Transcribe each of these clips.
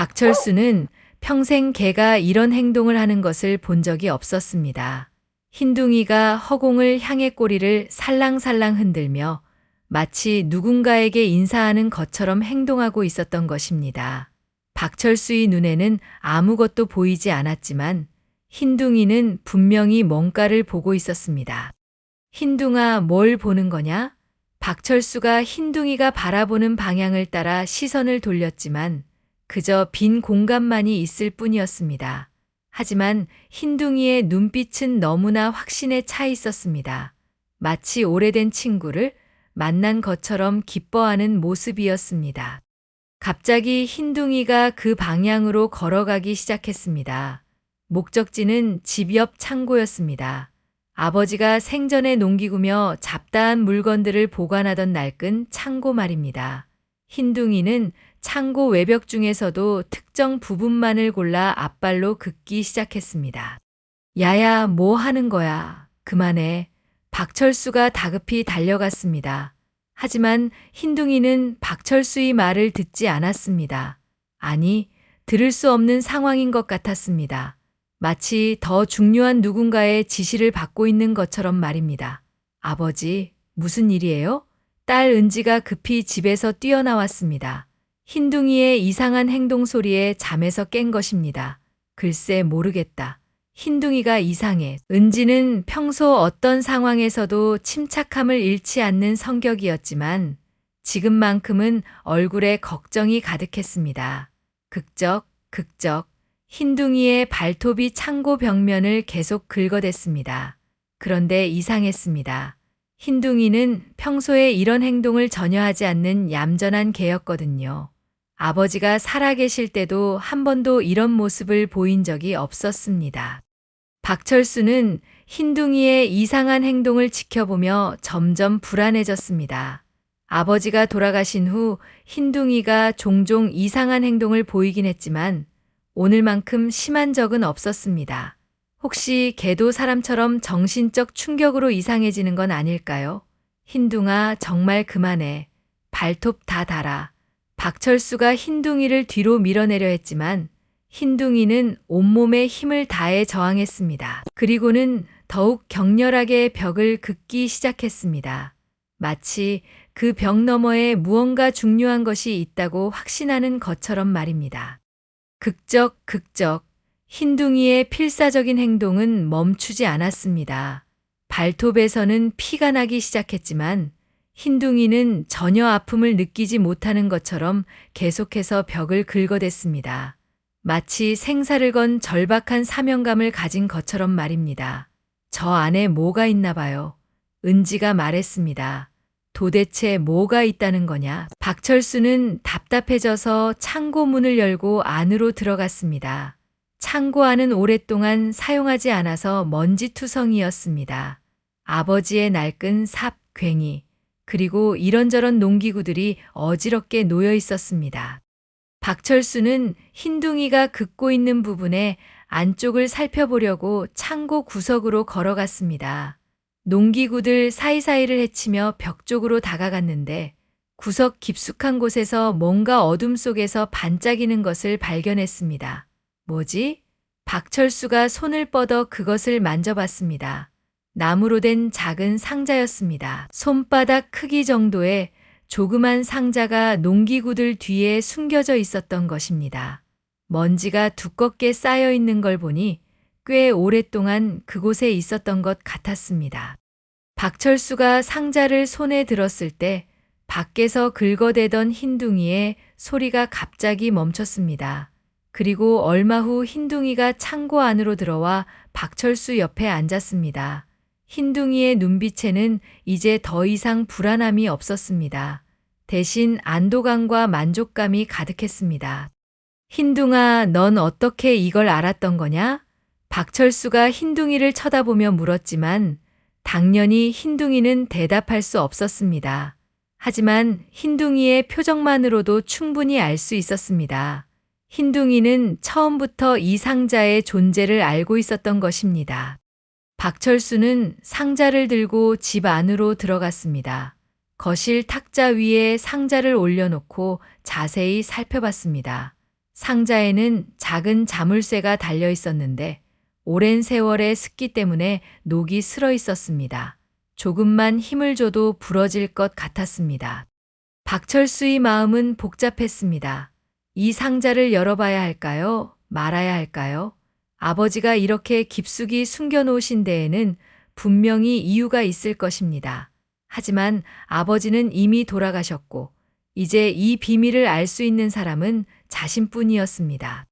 박철수는 평생 개가 이런 행동을 하는 것을 본 적이 없었습니다. 흰둥이가 허공을 향해 꼬리를 살랑살랑 흔들며 마치 누군가에게 인사하는 것처럼 행동하고 있었던 것입니다. 박철수의 눈에는 아무것도 보이지 않았지만 흰둥이는 분명히 뭔가를 보고 있었습니다. 흰둥아, 뭘 보는 거냐? 박철수가 흰둥이가 바라보는 방향을 따라 시선을 돌렸지만 그저 빈 공간만이 있을 뿐이었습니다. 하지만 흰둥이의 눈빛은 너무나 확신에 차 있었습니다. 마치 오래된 친구를 만난 것처럼 기뻐하는 모습이었습니다. 갑자기 흰둥이가 그 방향으로 걸어가기 시작했습니다. 목적지는 집 옆 창고였습니다. 아버지가 생전에 농기구며 잡다한 물건들을 보관하던 낡은 창고 말입니다. 흰둥이는 창고 외벽 중에서도 특정 부분만을 골라 앞발로 긋기 시작했습니다. 야야, 뭐 하는 거야? 그만해. 박철수가 다급히 달려갔습니다. 하지만 흰둥이는 박철수의 말을 듣지 않았습니다. 아니, 들을 수 없는 상황인 것 같았습니다. 마치 더 중요한 누군가의 지시를 받고 있는 것처럼 말입니다. 아버지, 무슨 일이에요? 딸 은지가 급히 집에서 뛰어나왔습니다. 흰둥이의 이상한 행동 소리에 잠에서 깬 것입니다. 글쎄 모르겠다. 흰둥이가 이상해. 은지는 평소 어떤 상황에서도 침착함을 잃지 않는 성격이었지만 지금만큼은 얼굴에 걱정이 가득했습니다. 극적, 극적. 흰둥이의 발톱이 창고 벽면을 계속 긁어댔습니다. 그런데 이상했습니다. 흰둥이는 평소에 이런 행동을 전혀 하지 않는 얌전한 개였거든요. 아버지가 살아계실 때도 한 번도 이런 모습을 보인 적이 없었습니다. 박철수는 흰둥이의 이상한 행동을 지켜보며 점점 불안해졌습니다. 아버지가 돌아가신 후 흰둥이가 종종 이상한 행동을 보이긴 했지만 오늘만큼 심한 적은 없었습니다. 혹시 개도 사람처럼 정신적 충격으로 이상해지는 건 아닐까요? 흰둥아, 정말 그만해. 발톱 다 달아. 박철수가 흰둥이를 뒤로 밀어내려 했지만 흰둥이는 온몸에 힘을 다해 저항했습니다. 그리고는 더욱 격렬하게 벽을 긋기 시작했습니다. 마치 그 벽 너머에 무언가 중요한 것이 있다고 확신하는 것처럼 말입니다. 극적, 극적. 흰둥이의 필사적인 행동은 멈추지 않았습니다. 발톱에서는 피가 나기 시작했지만 흰둥이는 전혀 아픔을 느끼지 못하는 것처럼 계속해서 벽을 긁어댔습니다. 마치 생사를 건 절박한 사명감을 가진 것처럼 말입니다. 저 안에 뭐가 있나 봐요. 은지가 말했습니다. 도대체 뭐가 있다는 거냐? 박철수는 답답해져서 창고 문을 열고 안으로 들어갔습니다. 창고 안은 오랫동안 사용하지 않아서 먼지투성이었습니다. 아버지의 낡은 삽, 괭이, 그리고 이런저런 농기구들이 어지럽게 놓여 있었습니다. 박철수는 흰둥이가 긋고 있는 부분에 안쪽을 살펴보려고 창고 구석으로 걸어갔습니다. 농기구들 사이사이를 헤치며 벽 쪽으로 다가갔는데 구석 깊숙한 곳에서 뭔가 어둠 속에서 반짝이는 것을 발견했습니다. 뭐지? 박철수가 손을 뻗어 그것을 만져봤습니다. 나무로 된 작은 상자였습니다. 손바닥 크기 정도의 조그만 상자가 농기구들 뒤에 숨겨져 있었던 것입니다. 먼지가 두껍게 쌓여 있는 걸 보니 꽤 오랫동안 그곳에 있었던 것 같았습니다. 박철수가 상자를 손에 들었을 때 밖에서 긁어대던 흰둥이의 소리가 갑자기 멈췄습니다. 그리고 얼마 후 흰둥이가 창고 안으로 들어와 박철수 옆에 앉았습니다. 흰둥이의 눈빛에는 이제 더 이상 불안함이 없었습니다. 대신 안도감과 만족감이 가득했습니다. 흰둥아, 넌 어떻게 이걸 알았던 거냐? 박철수가 흰둥이를 쳐다보며 물었지만 당연히 흰둥이는 대답할 수 없었습니다. 하지만 흰둥이의 표정만으로도 충분히 알 수 있었습니다. 흰둥이는 처음부터 이 상자의 존재를 알고 있었던 것입니다. 박철수는 상자를 들고 집 안으로 들어갔습니다. 거실 탁자 위에 상자를 올려놓고 자세히 살펴봤습니다. 상자에는 작은 자물쇠가 달려 있었는데 오랜 세월의 습기 때문에 녹이 슬어 있었습니다. 조금만 힘을 줘도 부러질 것 같았습니다. 박철수의 마음은 복잡했습니다. 이 상자를 열어봐야 할까요? 말아야 할까요? 아버지가 이렇게 깊숙이 숨겨놓으신 데에는 분명히 이유가 있을 것입니다. 하지만 아버지는 이미 돌아가셨고, 이제 이 비밀을 알 수 있는 사람은 자신뿐이었습니다.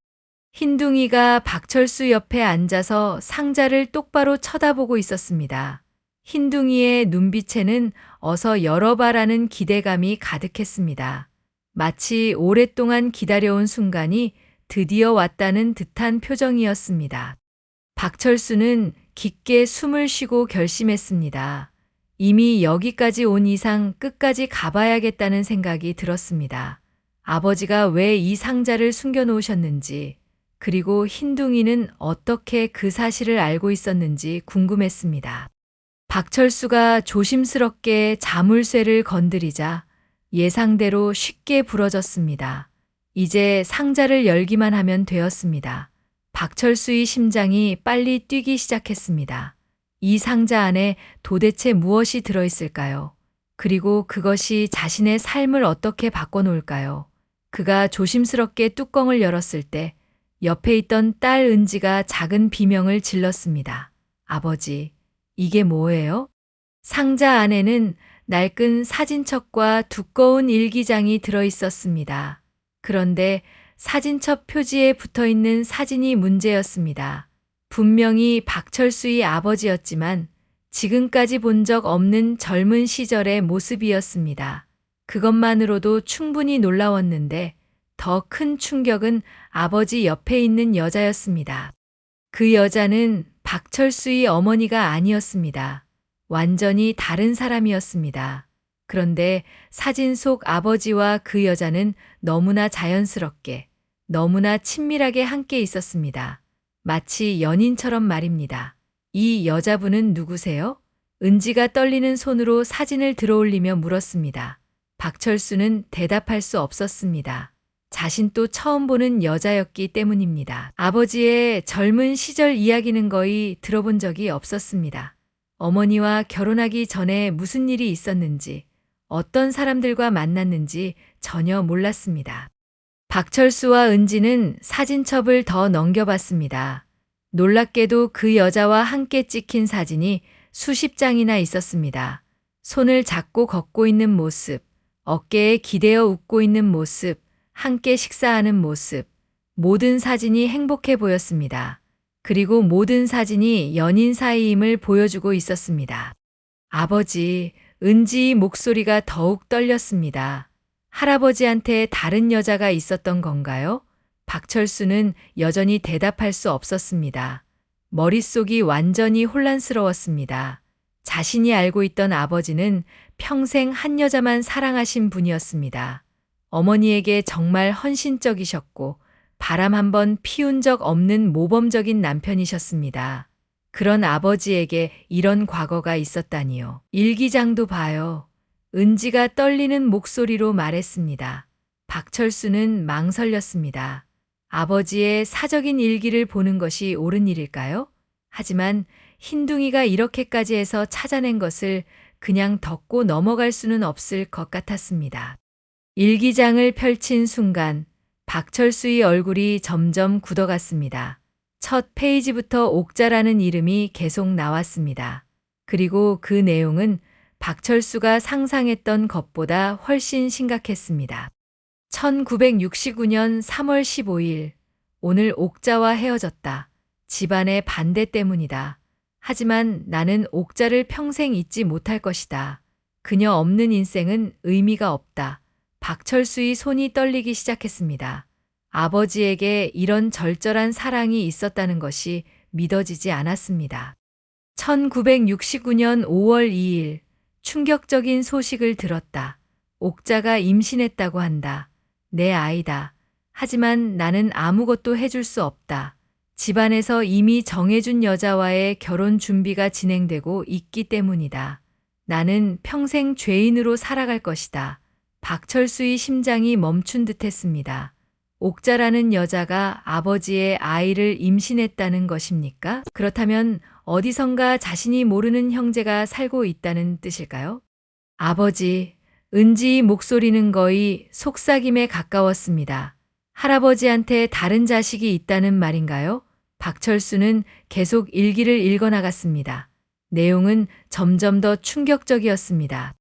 흰둥이가 박철수 옆에 앉아서 상자를 똑바로 쳐다보고 있었습니다. 흰둥이의 눈빛에는 어서 열어봐라는 기대감이 가득했습니다. 마치 오랫동안 기다려온 순간이 드디어 왔다는 듯한 표정이었습니다. 박철수는 깊게 숨을 쉬고 결심했습니다. 이미 여기까지 온 이상 끝까지 가봐야겠다는 생각이 들었습니다. 아버지가 왜 이 상자를 숨겨놓으셨는지, 그리고 흰둥이는 어떻게 그 사실을 알고 있었는지 궁금했습니다. 박철수가 조심스럽게 자물쇠를 건드리자 예상대로 쉽게 부러졌습니다. 이제 상자를 열기만 하면 되었습니다. 박철수의 심장이 빨리 뛰기 시작했습니다. 이 상자 안에 도대체 무엇이 들어있을까요? 그리고 그것이 자신의 삶을 어떻게 바꿔놓을까요? 그가 조심스럽게 뚜껑을 열었을 때 옆에 있던 딸 은지가 작은 비명을 질렀습니다. 아버지, 이게 뭐예요? 상자 안에는 낡은 사진첩과 두꺼운 일기장이 들어있었습니다. 그런데 사진첩 표지에 붙어있는 사진이 문제였습니다. 분명히 박철수의 아버지였지만 지금까지 본 적 없는 젊은 시절의 모습이었습니다. 그것만으로도 충분히 놀라웠는데 더 큰 충격은 아버지 옆에 있는 여자였습니다. 그 여자는 박철수의 어머니가 아니었습니다. 완전히 다른 사람이었습니다. 그런데 사진 속 아버지와 그 여자는 너무나 자연스럽게, 너무나 친밀하게 함께 있었습니다. 마치 연인처럼 말입니다. 이 여자분은 누구세요? 은지가 떨리는 손으로 사진을 들어올리며 물었습니다. 박철수는 대답할 수 없었습니다. 자신도 처음 보는 여자였기 때문입니다. 아버지의 젊은 시절 이야기는 거의 들어본 적이 없었습니다. 어머니와 결혼하기 전에 무슨 일이 있었는지, 어떤 사람들과 만났는지 전혀 몰랐습니다. 박철수와 은지는 사진첩을 더 넘겨봤습니다. 놀랍게도 그 여자와 함께 찍힌 사진이 수십 장이나 있었습니다. 손을 잡고 걷고 있는 모습, 어깨에 기대어 웃고 있는 모습, 함께 식사하는 모습, 모든 사진이 행복해 보였습니다. 그리고 모든 사진이 연인 사이임을 보여주고 있었습니다. 아버지, 은지의 목소리가 더욱 떨렸습니다. 할아버지한테 다른 여자가 있었던 건가요? 박철수는 여전히 대답할 수 없었습니다. 머릿속이 완전히 혼란스러웠습니다. 자신이 알고 있던 아버지는 평생 한 여자만 사랑하신 분이었습니다. 어머니에게 정말 헌신적이셨고 바람 한번 피운 적 없는 모범적인 남편이셨습니다. 그런 아버지에게 이런 과거가 있었다니요. 일기장도 봐요. 은지가 떨리는 목소리로 말했습니다. 박철수는 망설였습니다. 아버지의 사적인 일기를 보는 것이 옳은 일일까요? 하지만 흰둥이가 이렇게까지 해서 찾아낸 것을 그냥 덮고 넘어갈 수는 없을 것 같았습니다. 일기장을 펼친 순간 박철수의 얼굴이 점점 굳어갔습니다. 첫 페이지부터 옥자라는 이름이 계속 나왔습니다. 그리고 그 내용은 박철수가 상상했던 것보다 훨씬 심각했습니다. 1969년 3월 15일, 오늘 옥자와 헤어졌다. 집안의 반대 때문이다. 하지만 나는 옥자를 평생 잊지 못할 것이다. 그녀 없는 인생은 의미가 없다. 박철수의 손이 떨리기 시작했습니다. 아버지에게 이런 절절한 사랑이 있었다는 것이 믿어지지 않았습니다. 1969년 5월 2일, 충격적인 소식을 들었다. 옥자가 임신했다고 한다. 내 아이다. 하지만 나는 아무것도 해줄 수 없다. 집안에서 이미 정해준 여자와의 결혼 준비가 진행되고 있기 때문이다. 나는 평생 죄인으로 살아갈 것이다. 박철수의 심장이 멈춘 듯 했습니다. 옥자라는 여자가 아버지의 아이를 임신했다는 것입니까? 그렇다면 어디선가 자신이 모르는 형제가 살고 있다는 뜻일까요? 아버지, 은지의 목소리는 거의 속삭임에 가까웠습니다. 할아버지한테 다른 자식이 있다는 말인가요? 박철수는 계속 일기를 읽어나갔습니다. 내용은 점점 더 충격적이었습니다.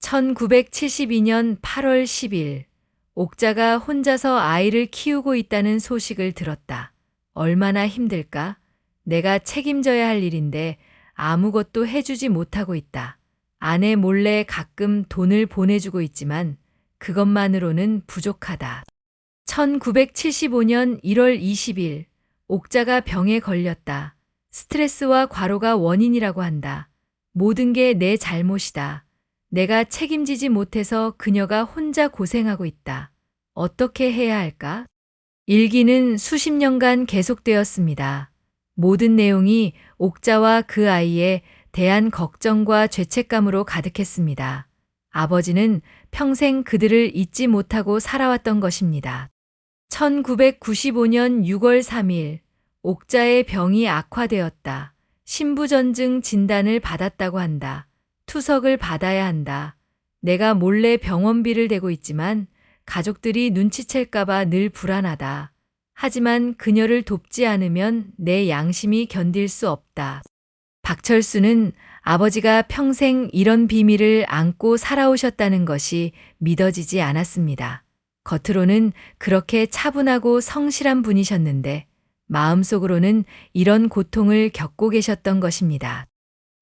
1972년 8월 10일, 옥자가 혼자서 아이를 키우고 있다는 소식을 들었다. 얼마나 힘들까? 내가 책임져야 할 일인데 아무것도 해주지 못하고 있다. 아내 몰래 가끔 돈을 보내주고 있지만 그것만으로는 부족하다. 1975년 1월 20일, 옥자가 병에 걸렸다. 스트레스와 과로가 원인이라고 한다. 모든 게 내 잘못이다. 내가 책임지지 못해서 그녀가 혼자 고생하고 있다. 어떻게 해야 할까? 일기는 수십 년간 계속되었습니다. 모든 내용이 옥자와 그 아이에 대한 걱정과 죄책감으로 가득했습니다. 아버지는 평생 그들을 잊지 못하고 살아왔던 것입니다. 1995년 6월 3일, 옥자의 병이 악화되었다. 신부전증 진단을 받았다고 한다. 투석을 받아야 한다. 내가 몰래 병원비를 대고 있지만 가족들이 눈치챌까봐 늘 불안하다. 하지만 그녀를 돕지 않으면 내 양심이 견딜 수 없다. 박철수는 아버지가 평생 이런 비밀을 안고 살아오셨다는 것이 믿어지지 않았습니다. 겉으로는 그렇게 차분하고 성실한 분이셨는데 마음속으로는 이런 고통을 겪고 계셨던 것입니다.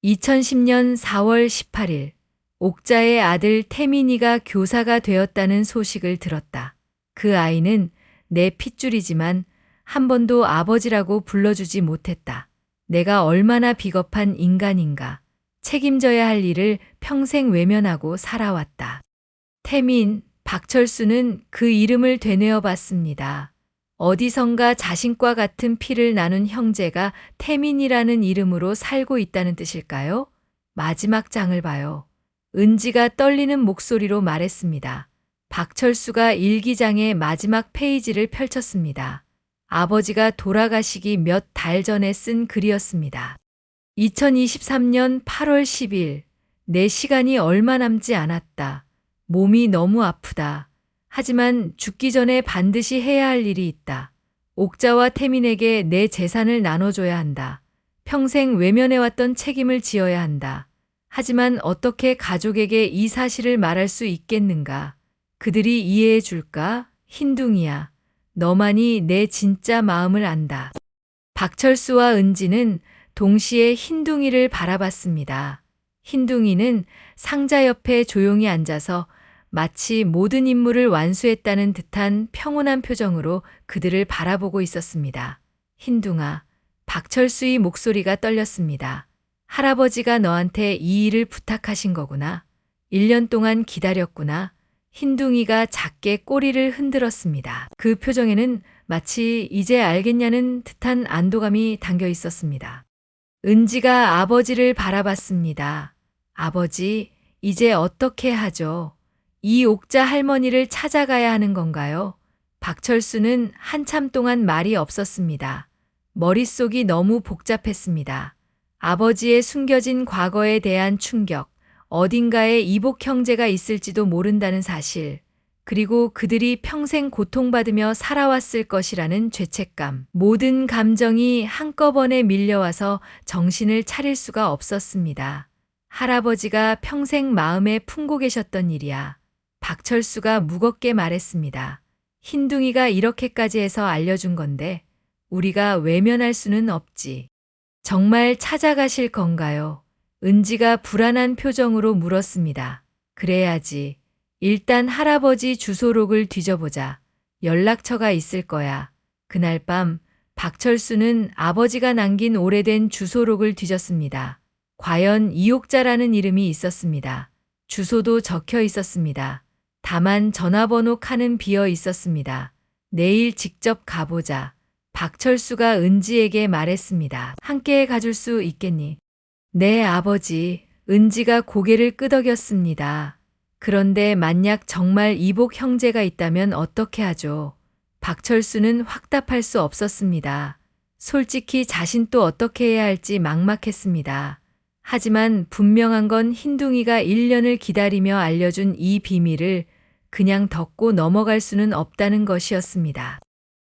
2010년 4월 18일, 옥자의 아들 태민이가 교사가 되었다는 소식을 들었다. 그 아이는 내 핏줄이지만 한 번도 아버지라고 불러주지 못했다. 내가 얼마나 비겁한 인간인가. 책임져야 할 일을 평생 외면하고 살아왔다. 태민, 박철수는 그 이름을 되뇌어 봤습니다. 어디선가 자신과 같은 피를 나눈 형제가 태민이라는 이름으로 살고 있다는 뜻일까요? 마지막 장을 봐요. 은지가 떨리는 목소리로 말했습니다. 박철수가 일기장의 마지막 페이지를 펼쳤습니다. 아버지가 돌아가시기 몇 달 전에 쓴 글이었습니다. 2023년 8월 10일, 내 시간이 얼마 남지 않았다. 몸이 너무 아프다. 하지만 죽기 전에 반드시 해야 할 일이 있다. 옥자와 태민에게 내 재산을 나눠줘야 한다. 평생 외면해왔던 책임을 지어야 한다. 하지만 어떻게 가족에게 이 사실을 말할 수 있겠는가? 그들이 이해해 줄까? 흰둥이야. 너만이 내 진짜 마음을 안다. 박철수와 은지는 동시에 흰둥이를 바라봤습니다. 흰둥이는 상자 옆에 조용히 앉아서 마치 모든 임무를 완수했다는 듯한 평온한 표정으로 그들을 바라보고 있었습니다. 흰둥아, 박철수의 목소리가 떨렸습니다. 할아버지가 너한테 이 일을 부탁하신 거구나. 1년 동안 기다렸구나. 흰둥이가 작게 꼬리를 흔들었습니다. 그 표정에는 마치 이제 알겠냐는 듯한 안도감이 담겨 있었습니다. 은지가 아버지를 바라봤습니다. 아버지, 이제 어떻게 하죠? 이 옥자 할머니를 찾아가야 하는 건가요? 박철수는 한참 동안 말이 없었습니다. 머릿속이 너무 복잡했습니다. 아버지의 숨겨진 과거에 대한 충격, 어딘가에 이복 형제가 있을지도 모른다는 사실, 그리고 그들이 평생 고통받으며 살아왔을 것이라는 죄책감, 모든 감정이 한꺼번에 밀려와서 정신을 차릴 수가 없었습니다. 할아버지가 평생 마음에 품고 계셨던 일이야. 박철수가 무겁게 말했습니다. 흰둥이가 이렇게까지 해서 알려준 건데 우리가 외면할 수는 없지. 정말 찾아가실 건가요? 은지가 불안한 표정으로 물었습니다. 그래야지. 일단 할아버지 주소록을 뒤져보자. 연락처가 있을 거야. 그날 밤 박철수는 아버지가 남긴 오래된 주소록을 뒤졌습니다. 과연 이옥자라는 이름이 있었습니다. 주소도 적혀 있었습니다. 다만 전화번호 칸은 비어 있었습니다. 내일 직접 가보자. 박철수가 은지에게 말했습니다. 함께 가줄 수 있겠니? 네, 아버지. 은지가 고개를 끄덕였습니다. 그런데 만약 정말 이복 형제가 있다면 어떻게 하죠? 박철수는 확답할 수 없었습니다. 솔직히 자신도 어떻게 해야 할지 막막했습니다. 하지만 분명한 건 흰둥이가 1년을 기다리며 알려준 이 비밀을 그냥 덮고 넘어갈 수는 없다는 것이었습니다.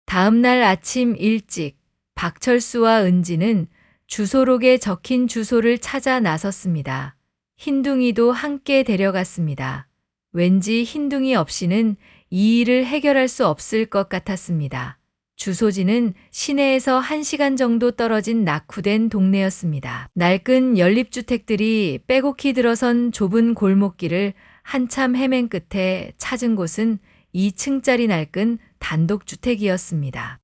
다음 날 아침 일찍 박철수와 은지는 주소록에 적힌 주소를 찾아 나섰습니다. 흰둥이도 함께 데려갔습니다. 왠지 흰둥이 없이는 이 일을 해결할 수 없을 것 같았습니다. 주소지는 시내에서 1시간 정도 떨어진 낙후된 동네였습니다. 낡은 연립주택들이 빼곡히 들어선 좁은 골목길을 한참 헤맨 끝에 찾은 곳은 2층짜리 낡은 단독주택이었습니다.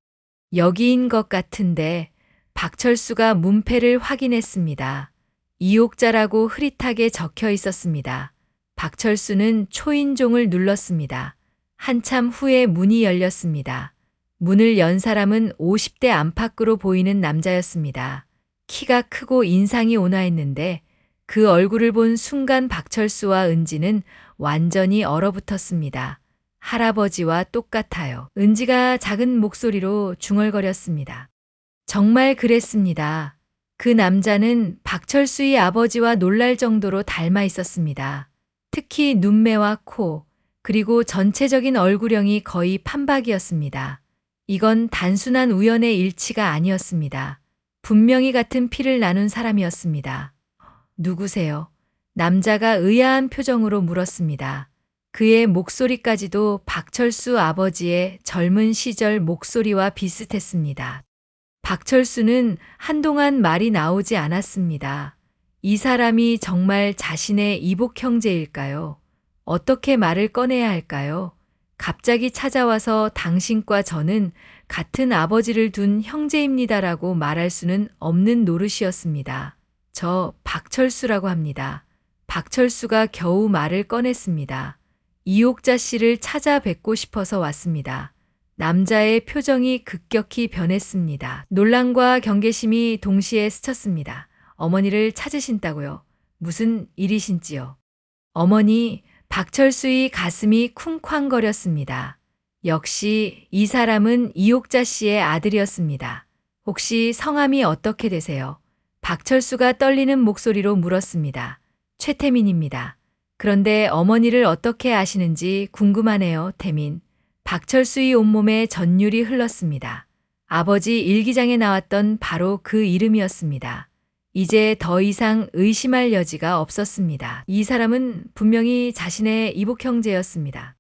여기인 것 같은데 박철수가 문패를 확인했습니다. 이옥자라고 흐릿하게 적혀 있었습니다. 박철수는 초인종을 눌렀습니다. 한참 후에 문이 열렸습니다. 문을 연 사람은 50대 안팎으로 보이는 남자였습니다. 키가 크고 인상이 온화했는데 그 얼굴을 본 순간 박철수와 은지는 완전히 얼어붙었습니다. 할아버지와 똑같아요. 은지가 작은 목소리로 중얼거렸습니다. 정말 그랬습니다. 그 남자는 박철수의 아버지와 놀랄 정도로 닮아 있었습니다. 특히 눈매와 코, 그리고 전체적인 얼굴형이 거의 판박이었습니다. 이건 단순한 우연의 일치가 아니었습니다. 분명히 같은 피를 나눈 사람이었습니다. 누구세요? 남자가 의아한 표정으로 물었습니다. 그의 목소리까지도 박철수 아버지의 젊은 시절 목소리와 비슷했습니다. 박철수는 한동안 말이 나오지 않았습니다. 이 사람이 정말 자신의 이복 형제일까요? 어떻게 말을 꺼내야 할까요? 갑자기 찾아와서 당신과 저는 같은 아버지를 둔 형제입니다라고 말할 수는 없는 노릇이었습니다. 저 박철수라고 합니다. 박철수가 겨우 말을 꺼냈습니다. 이옥자 씨를 찾아뵙고 싶어서 왔습니다. 남자의 표정이 급격히 변했습니다. 논란과 경계심이 동시에 스쳤습니다. 어머니를 찾으신다고요? 무슨 일이신지요? 어머니, 박철수의 가슴이 쿵쾅거렸습니다. 역시 이 사람은 이옥자 씨의 아들이었습니다. 혹시 성함이 어떻게 되세요? 박철수가 떨리는 목소리로 물었습니다. 최태민입니다. 그런데 어머니를 어떻게 아시는지 궁금하네요, 태민. 박철수의 온몸에 전율이 흘렀습니다. 아버지 일기장에 나왔던 바로 그 이름이었습니다. 이제 더 이상 의심할 여지가 없었습니다. 이 사람은 분명히 자신의 이복 형제였습니다.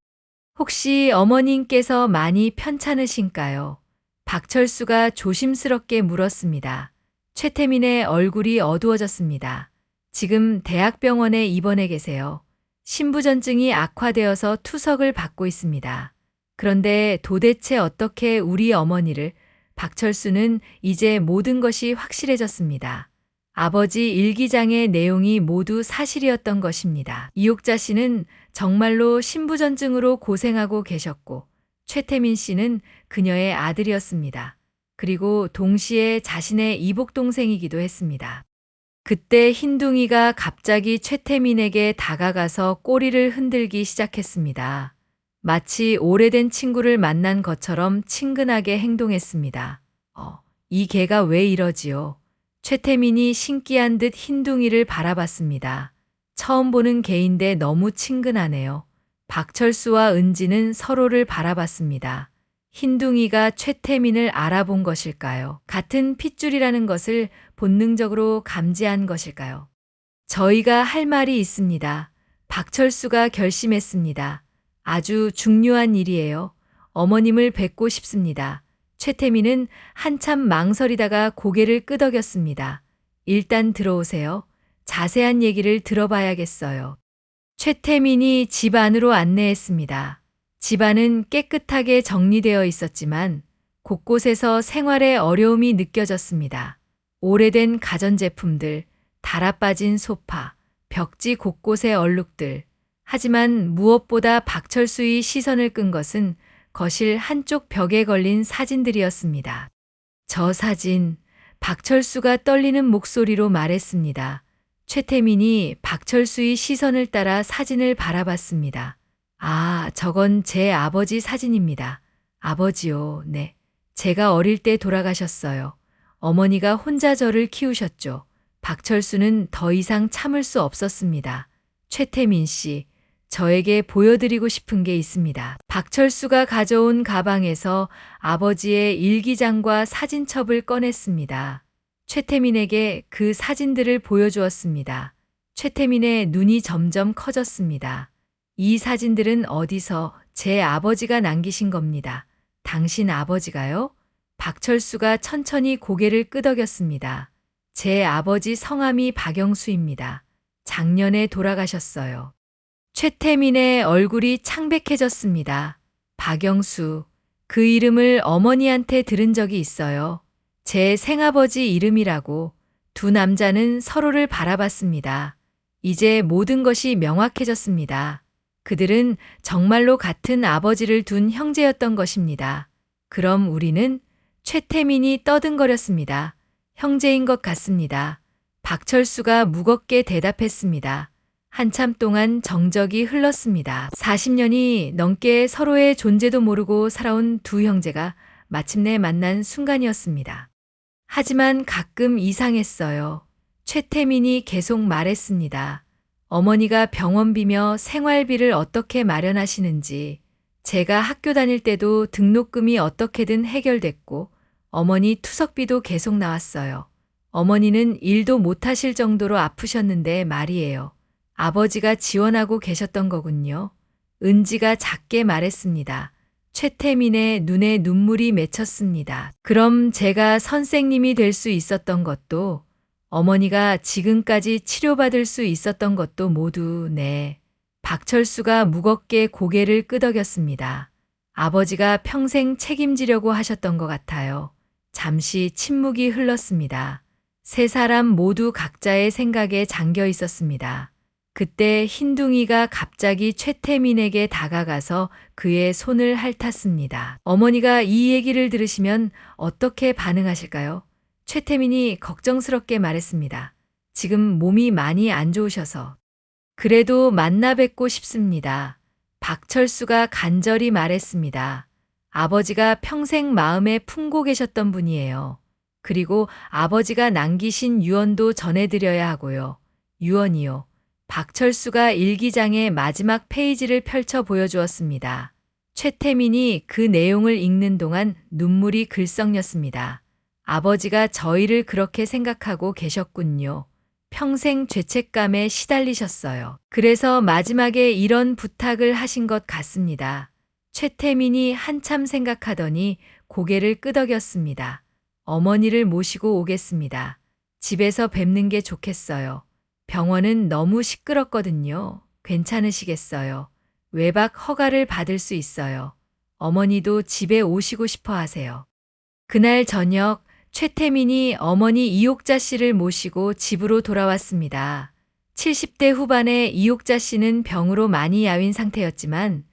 혹시 어머님께서 많이 편찮으신가요? 박철수가 조심스럽게 물었습니다. 최태민의 얼굴이 어두워졌습니다. 지금 대학병원에 입원해 계세요. 신부전증이 악화되어서 투석을 받고 있습니다. 그런데 도대체 어떻게 우리 어머니를, 박철수는 이제 모든 것이 확실해졌습니다. 아버지 일기장의 내용이 모두 사실이었던 것입니다. 이옥자 씨는 정말로 신부전증으로 고생하고 계셨고 최태민 씨는 그녀의 아들이었습니다. 그리고 동시에 자신의 이복동생이기도 했습니다. 그때 흰둥이가 갑자기 최태민에게 다가가서 꼬리를 흔들기 시작했습니다. 마치 오래된 친구를 만난 것처럼 친근하게 행동했습니다. 이 개가 왜 이러지요? 최태민이 신기한 듯 흰둥이를 바라봤습니다. 처음 보는 개인데 너무 친근하네요. 박철수와 은지는 서로를 바라봤습니다. 흰둥이가 최태민을 알아본 것일까요? 같은 핏줄이라는 것을 본능적으로 감지한 것일까요? 저희가 할 말이 있습니다. 박철수가 결심했습니다. 아주 중요한 일이에요. 어머님을 뵙고 싶습니다. 최태민은 한참 망설이다가 고개를 끄덕였습니다. 일단 들어오세요. 자세한 얘기를 들어봐야겠어요. 최태민이 집 안으로 안내했습니다. 집안은 깨끗하게 정리되어 있었지만 곳곳에서 생활의 어려움이 느껴졌습니다. 오래된 가전제품들, 달아빠진 소파, 벽지 곳곳의 얼룩들. 하지만 무엇보다 박철수의 시선을 끈 것은 거실 한쪽 벽에 걸린 사진들이었습니다. 저 사진, 박철수가 떨리는 목소리로 말했습니다. 최태민이 박철수의 시선을 따라 사진을 바라봤습니다. 아, 저건 제 아버지 사진입니다. 아버지요, 네. 제가 어릴 때 돌아가셨어요. 어머니가 혼자 저를 키우셨죠. 박철수는 더 이상 참을 수 없었습니다. 최태민 씨, 저에게 보여드리고 싶은 게 있습니다. 박철수가 가져온 가방에서 아버지의 일기장과 사진첩을 꺼냈습니다. 최태민에게 그 사진들을 보여주었습니다. 최태민의 눈이 점점 커졌습니다. 이 사진들은 어디서 제 아버지가 남기신 겁니다. 당신 아버지가요? 박철수가 천천히 고개를 끄덕였습니다. 제 아버지 성함이 박영수입니다. 작년에 돌아가셨어요. 최태민의 얼굴이 창백해졌습니다. 박영수, 그 이름을 어머니한테 들은 적이 있어요. 제 생아버지 이름이라고. 두 남자는 서로를 바라봤습니다. 이제 모든 것이 명확해졌습니다. 그들은 정말로 같은 아버지를 둔 형제였던 것입니다. 그럼 우리는? 최태민이 떠든거렸습니다. 형제인 것 같습니다. 박철수가 무겁게 대답했습니다. 한참 동안 정적이 흘렀습니다. 40년이 넘게 서로의 존재도 모르고 살아온 두 형제가 마침내 만난 순간이었습니다. 하지만 가끔 이상했어요. 최태민이 계속 말했습니다. 어머니가 병원비며 생활비를 어떻게 마련하시는지, 제가 학교 다닐 때도 등록금이 어떻게든 해결됐고, 어머니 투석비도 계속 나왔어요. 어머니는 일도 못하실 정도로 아프셨는데 말이에요. 아버지가 지원하고 계셨던 거군요. 은지가 작게 말했습니다. 최태민의 눈에 눈물이 맺혔습니다. 그럼 제가 선생님이 될 수 있었던 것도, 어머니가 지금까지 치료받을 수 있었던 것도 모두 네. 박철수가 무겁게 고개를 끄덕였습니다. 아버지가 평생 책임지려고 하셨던 것 같아요. 잠시 침묵이 흘렀습니다. 세 사람 모두 각자의 생각에 잠겨 있었습니다. 그때 흰둥이가 갑자기 최태민에게 다가가서 그의 손을 핥았습니다. 어머니가 이 얘기를 들으시면 어떻게 반응하실까요? 최태민이 걱정스럽게 말했습니다. 지금 몸이 많이 안 좋으셔서. 그래도 만나 뵙고 싶습니다. 박철수가 간절히 말했습니다. 아버지가 평생 마음에 품고 계셨던 분이에요. 그리고 아버지가 남기신 유언도 전해드려야 하고요. 유언이요. 박철수가 일기장의 마지막 페이지를 펼쳐 보여주었습니다. 최태민이 그 내용을 읽는 동안 눈물이 글썽였습니다. 아버지가 저희를 그렇게 생각하고 계셨군요. 평생 죄책감에 시달리셨어요. 그래서 마지막에 이런 부탁을 하신 것 같습니다. 최태민이 한참 생각하더니 고개를 끄덕였습니다. 어머니를 모시고 오겠습니다. 집에서 뵙는 게 좋겠어요. 병원은 너무 시끄럽거든요. 괜찮으시겠어요? 외박 허가를 받을 수 있어요. 어머니도 집에 오시고 싶어 하세요. 그날 저녁 최태민이 어머니 이옥자 씨를 모시고 집으로 돌아왔습니다. 70대 후반의 이옥자 씨는 병으로 많이 야윈 상태였지만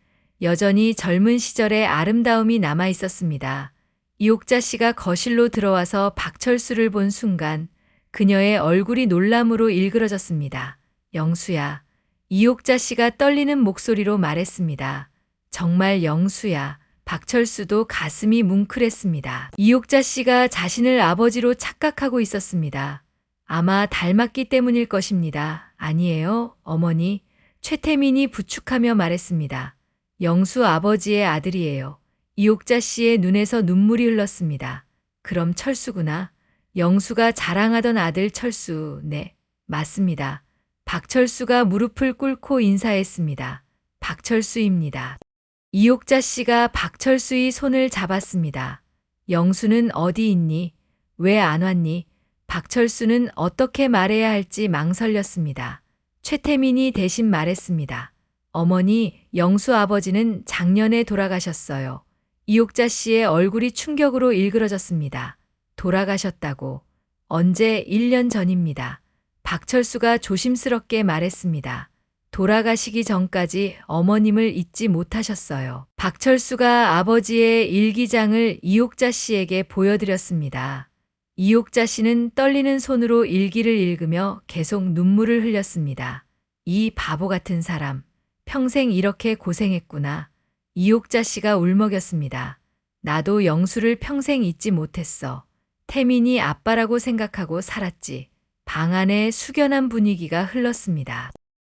여전히 젊은 시절의 아름다움이 남아 있었습니다. 이옥자 씨가 거실로 들어와서 박철수를 본 순간 그녀의 얼굴이 놀람으로 일그러졌습니다. 영수야. 이옥자 씨가 떨리는 목소리로 말했습니다. 정말 영수야. 박철수도 가슴이 뭉클했습니다. 이옥자 씨가 자신을 아버지로 착각하고 있었습니다. 아마 닮았기 때문일 것입니다. 아니에요, 어머니. 최태민이 부축하며 말했습니다. 영수 아버지의 아들이에요. 이옥자 씨의 눈에서 눈물이 흘렀습니다. 그럼 철수구나. 영수가 자랑하던 아들 철수. 네, 맞습니다. 박철수가 무릎을 꿇고 인사했습니다. 박철수입니다. 이옥자 씨가 박철수의 손을 잡았습니다. 영수는 어디 있니? 왜 안 왔니? 박철수는 어떻게 말해야 할지 망설였습니다. 최태민이 대신 말했습니다. 어머니, 영수 아버지는 작년에 돌아가셨어요. 이옥자 씨의 얼굴이 충격으로 일그러졌습니다. 돌아가셨다고. 언제? 1년 전입니다. 박철수가 조심스럽게 말했습니다. 돌아가시기 전까지 어머님을 잊지 못하셨어요. 박철수가 아버지의 일기장을 이옥자 씨에게 보여드렸습니다. 이옥자 씨는 떨리는 손으로 일기를 읽으며 계속 눈물을 흘렸습니다. 이 바보 같은 사람, 평생 이렇게 고생했구나. 이옥자 씨가 울먹였습니다. 나도 영수를 평생 잊지 못했어. 태민이 아빠라고 생각하고 살았지. 방 안에 숙연한 분위기가 흘렀습니다.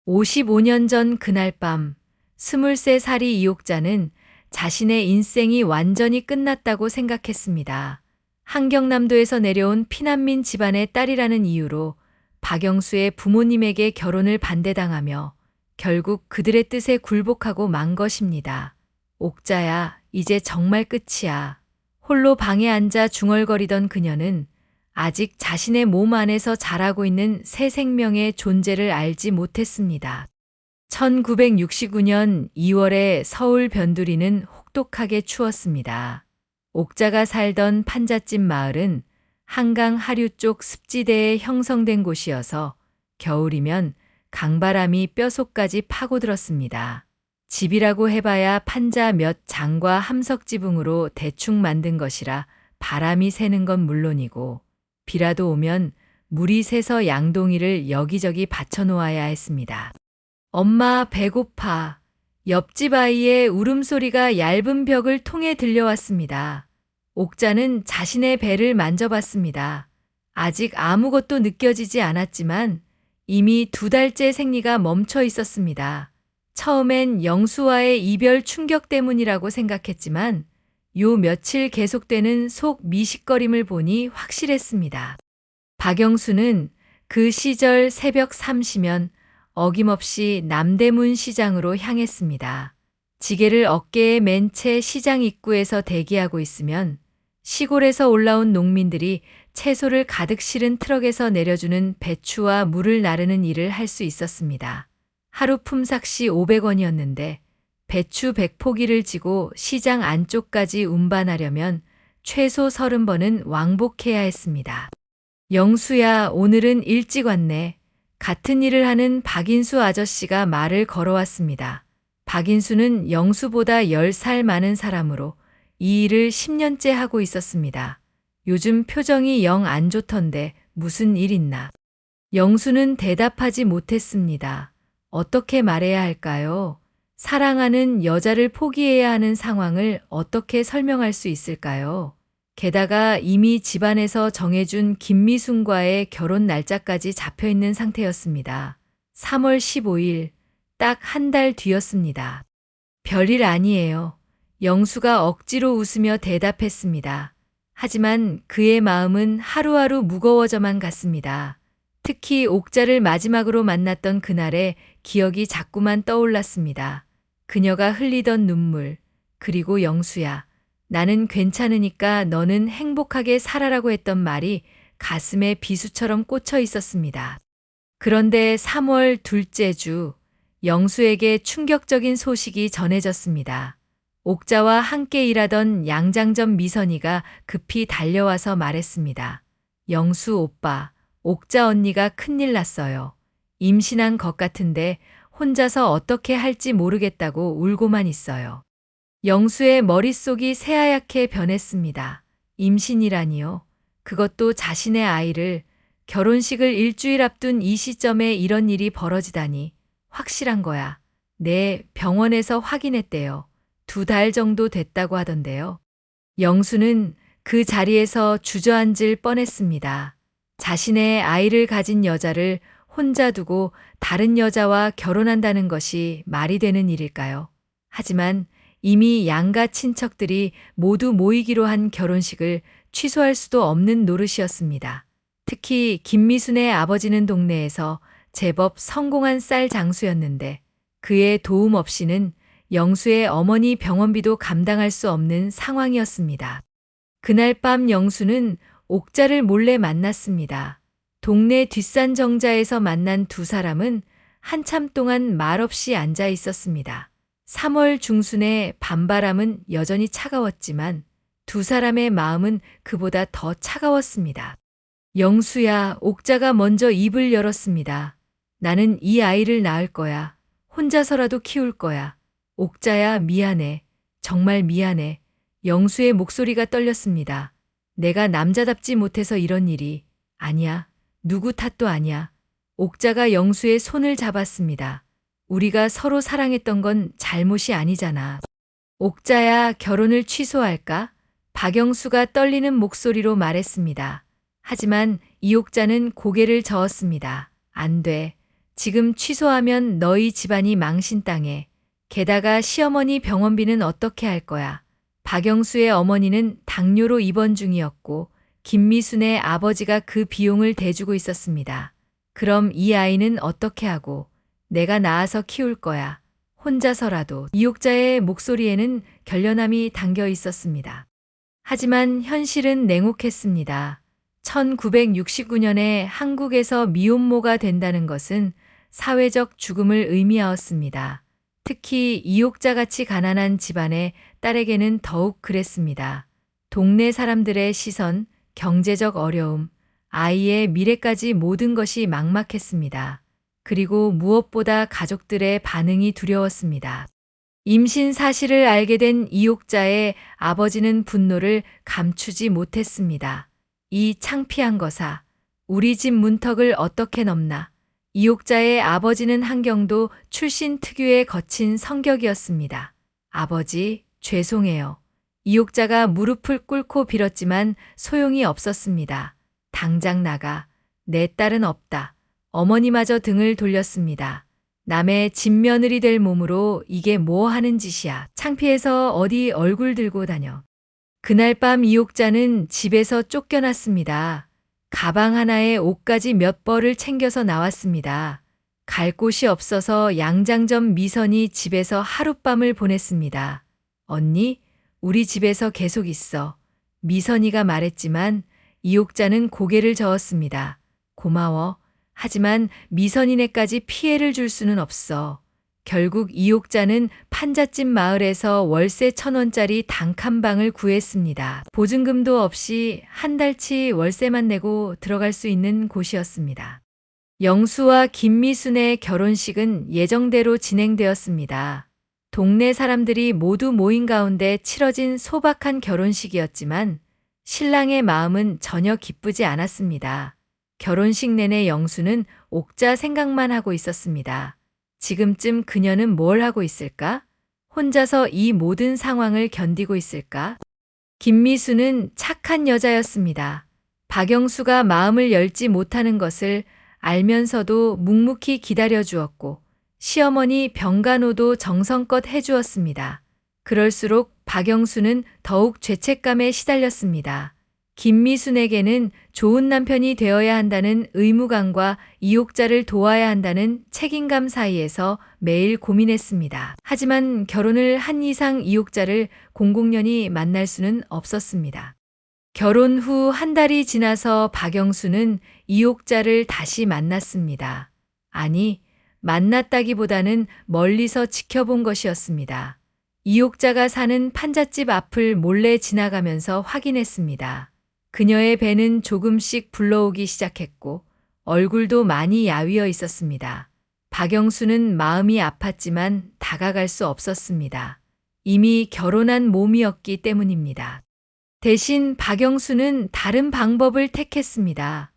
55년 전 그날 밤, 23살이 이옥자는 자신의 인생이 완전히 끝났다고 생각했습니다. 한경남도에서 내려온 피난민 집안의 딸이라는 이유로 박영수의 부모님에게 결혼을 반대당하며 결국 그들의 뜻에 굴복하고 만 것입니다. 옥자야, 이제 정말 끝이야. 홀로 방에 앉아 중얼거리던 그녀는 아직 자신의 몸 안에서 자라고 있는 새 생명의 존재를 알지 못했습니다. 1969년 2월에 서울 변두리는 혹독하게 추웠습니다. 옥자가 살던 판잣집 마을은 한강 하류 쪽 습지대에 형성된 곳이어서 겨울이면 강바람이 뼛속까지 파고들었습니다. 집이라고 해봐야 판자 몇 장과 함석 지붕으로 대충 만든 것이라 바람이 새는 건 물론이고 비라도 오면 물이 새서 양동이를 여기저기 받쳐놓아야 했습니다. 엄마 배고파. 옆집 아이의 울음소리가 얇은 벽을 통해 들려왔습니다. 옥자는 자신의 배를 만져봤습니다. 아직 아무것도 느껴지지 않았지만 이미 2달째 생리가 멈춰 있었습니다. 처음엔 영수와의 이별 충격 때문이라고 생각했지만 요 며칠 계속되는 속 미식거림을 보니 확실했습니다. 박영수는 그 시절 새벽 3시면 어김없이 남대문 시장으로 향했습니다. 지게를 어깨에 맨 채 시장 입구에서 대기하고 있으면 시골에서 올라온 농민들이 채소를 가득 실은 트럭에서 내려주는 배추와 물을 나르는 일을 할 수 있었습니다. 하루 품삯이 500원이었는데 배추 100포기를 지고 시장 안쪽까지 운반하려면 최소 30번은 왕복해야 했습니다. 영수야, 오늘은 일찍 왔네. 같은 일을 하는 박인수 아저씨가 말을 걸어왔습니다. 박인수는 영수보다 10살 많은 사람으로 이 일을 10년째 하고 있었습니다. 요즘 표정이 영 안 좋던데 무슨 일 있나? 영수는 대답하지 못했습니다. 어떻게 말해야 할까요? 사랑하는 여자를 포기해야 하는 상황을 어떻게 설명할 수 있을까요? 게다가 이미 집안에서 정해준 김미순과의 결혼 날짜까지 잡혀 있는 상태였습니다. 3월 15일, 딱 한 달 뒤였습니다. 별일 아니에요. 영수가 억지로 웃으며 대답했습니다. 하지만 그의 마음은 하루하루 무거워져만 갔습니다. 특히 옥자를 마지막으로 만났던 그날의 기억이 자꾸만 떠올랐습니다. 그녀가 흘리던 눈물, 그리고 영수야, 나는 괜찮으니까 너는 행복하게 살아라고 했던 말이 가슴에 비수처럼 꽂혀 있었습니다. 그런데 3월 둘째 주, 영수에게 충격적인 소식이 전해졌습니다. 옥자와 함께 일하던 양장점 미선이가 급히 달려와서 말했습니다. 영수 오빠, 옥자 언니가 큰일 났어요. 임신한 것 같은데 혼자서 어떻게 할지 모르겠다고 울고만 있어요. 영수의 머릿속이 새하얗게 변했습니다. 임신이라니요. 그것도 자신의 아이를, 결혼식을 일주일 앞둔 이 시점에 이런 일이 벌어지다니 확실한 거야. 네, 병원에서 확인했대요. 2달 정도 됐다고 하던데요. 영수는 그 자리에서 주저앉을 뻔했습니다. 자신의 아이를 가진 여자를 혼자 두고 다른 여자와 결혼한다는 것이 말이 되는 일일까요? 하지만 이미 양가 친척들이 모두 모이기로 한 결혼식을 취소할 수도 없는 노릇이었습니다. 특히 김미순의 아버지는 동네에서 제법 성공한 쌀 장수였는데 그의 도움 없이는 영수의 어머니 병원비도 감당할 수 없는 상황이었습니다. 그날 밤 영수는 옥자를 몰래 만났습니다. 동네 뒷산 정자에서 만난 2사람은 한참 동안 말없이 앉아 있었습니다. 3월 중순에 밤바람은 여전히 차가웠지만 2사람의 마음은 그보다 더 차가웠습니다. 영수야, 옥자가 먼저 입을 열었습니다. 나는 이 아이를 낳을 거야. 혼자서라도 키울 거야. 옥자야, 미안해. 정말 미안해. 영수의 목소리가 떨렸습니다. 내가 남자답지 못해서 이런 일이. 아니야. 누구 탓도 아니야. 옥자가 영수의 손을 잡았습니다. 우리가 서로 사랑했던 건 잘못이 아니잖아. 옥자야, 결혼을 취소할까? 박영수가 떨리는 목소리로 말했습니다. 하지만 이옥자는 고개를 저었습니다. 안 돼. 지금 취소하면 너희 집안이 망신당해. 게다가 시어머니 병원비는 어떻게 할 거야? 박영수의 어머니는 당뇨로 입원 중이었고 김미순의 아버지가 그 비용을 대주고 있었습니다. 그럼 이 아이는 어떻게 하고? 내가 낳아서 키울 거야. 혼자서라도. 이옥자의 목소리에는 결연함이 담겨 있었습니다. 하지만 현실은 냉혹했습니다. 1969년에 한국에서 미혼모가 된다는 것은 사회적 죽음을 의미하였습니다. 특히 이옥자같이 가난한 집안의 딸에게는 더욱 그랬습니다. 동네 사람들의 시선, 경제적 어려움, 아이의 미래까지 모든 것이 막막했습니다. 그리고 무엇보다 가족들의 반응이 두려웠습니다. 임신 사실을 알게 된 이옥자의 아버지는 분노를 감추지 못했습니다. 이 창피한 거사, 우리 집 문턱을 어떻게 넘나. 이옥자의 아버지는 한경도 출신 특유의 거친 성격이었습니다. 아버지, 죄송해요. 이옥자가 무릎을 꿇고 빌었지만 소용이 없었습니다. 당장 나가. 내 딸은 없다. 어머니마저 등을 돌렸습니다. 남의 집며느리 될 몸으로 이게 뭐 하는 짓이야. 창피해서 어디 얼굴 들고 다녀. 그날 밤 이옥자는 집에서 쫓겨났습니다. 가방 하나에 옷까지 몇 벌을 챙겨서 나왔습니다. 갈 곳이 없어서 양장점 미선이 집에서 하룻밤을 보냈습니다. 언니, 우리 집에서 계속 있어. 미선이가 말했지만 이옥자는 고개를 저었습니다. 고마워. 하지만 미선이네까지 피해를 줄 수는 없어. 결국 이옥자는 판잣집 마을에서 월세 1,000원짜리 단칸방을 구했습니다. 보증금도 없이 한 달치 월세만 내고 들어갈 수 있는 곳이었습니다. 영수와 김미순의 결혼식은 예정대로 진행되었습니다. 동네 사람들이 모두 모인 가운데 치러진 소박한 결혼식이었지만 신랑의 마음은 전혀 기쁘지 않았습니다. 결혼식 내내 영수는 옥자 생각만 하고 있었습니다. 지금쯤 그녀는 뭘 하고 있을까? 혼자서 이 모든 상황을 견디고 있을까? 김미수는 착한 여자였습니다. 박영수가 마음을 열지 못하는 것을 알면서도 묵묵히 기다려주었고 시어머니 병간호도 정성껏 해주었습니다. 그럴수록 박영수는 더욱 죄책감에 시달렸습니다. 김미순에게는 좋은 남편이 되어야 한다는 의무감과 이옥자를 도와야 한다는 책임감 사이에서 매일 고민했습니다. 하지만 결혼을 한 이상 이옥자를 공공연히 만날 수는 없었습니다. 결혼 후 한 달이 지나서 박영수는 이옥자를 다시 만났습니다. 아니, 만났다기보다는 멀리서 지켜본 것이었습니다. 이옥자가 사는 판잣집 앞을 몰래 지나가면서 확인했습니다. 그녀의 배는 조금씩 불러오기 시작했고 얼굴도 많이 야위어 있었습니다. 박영수는 마음이 아팠지만 다가갈 수 없었습니다. 이미 결혼한 몸이었기 때문입니다. 대신 박영수는 다른 방법을 택했습니다.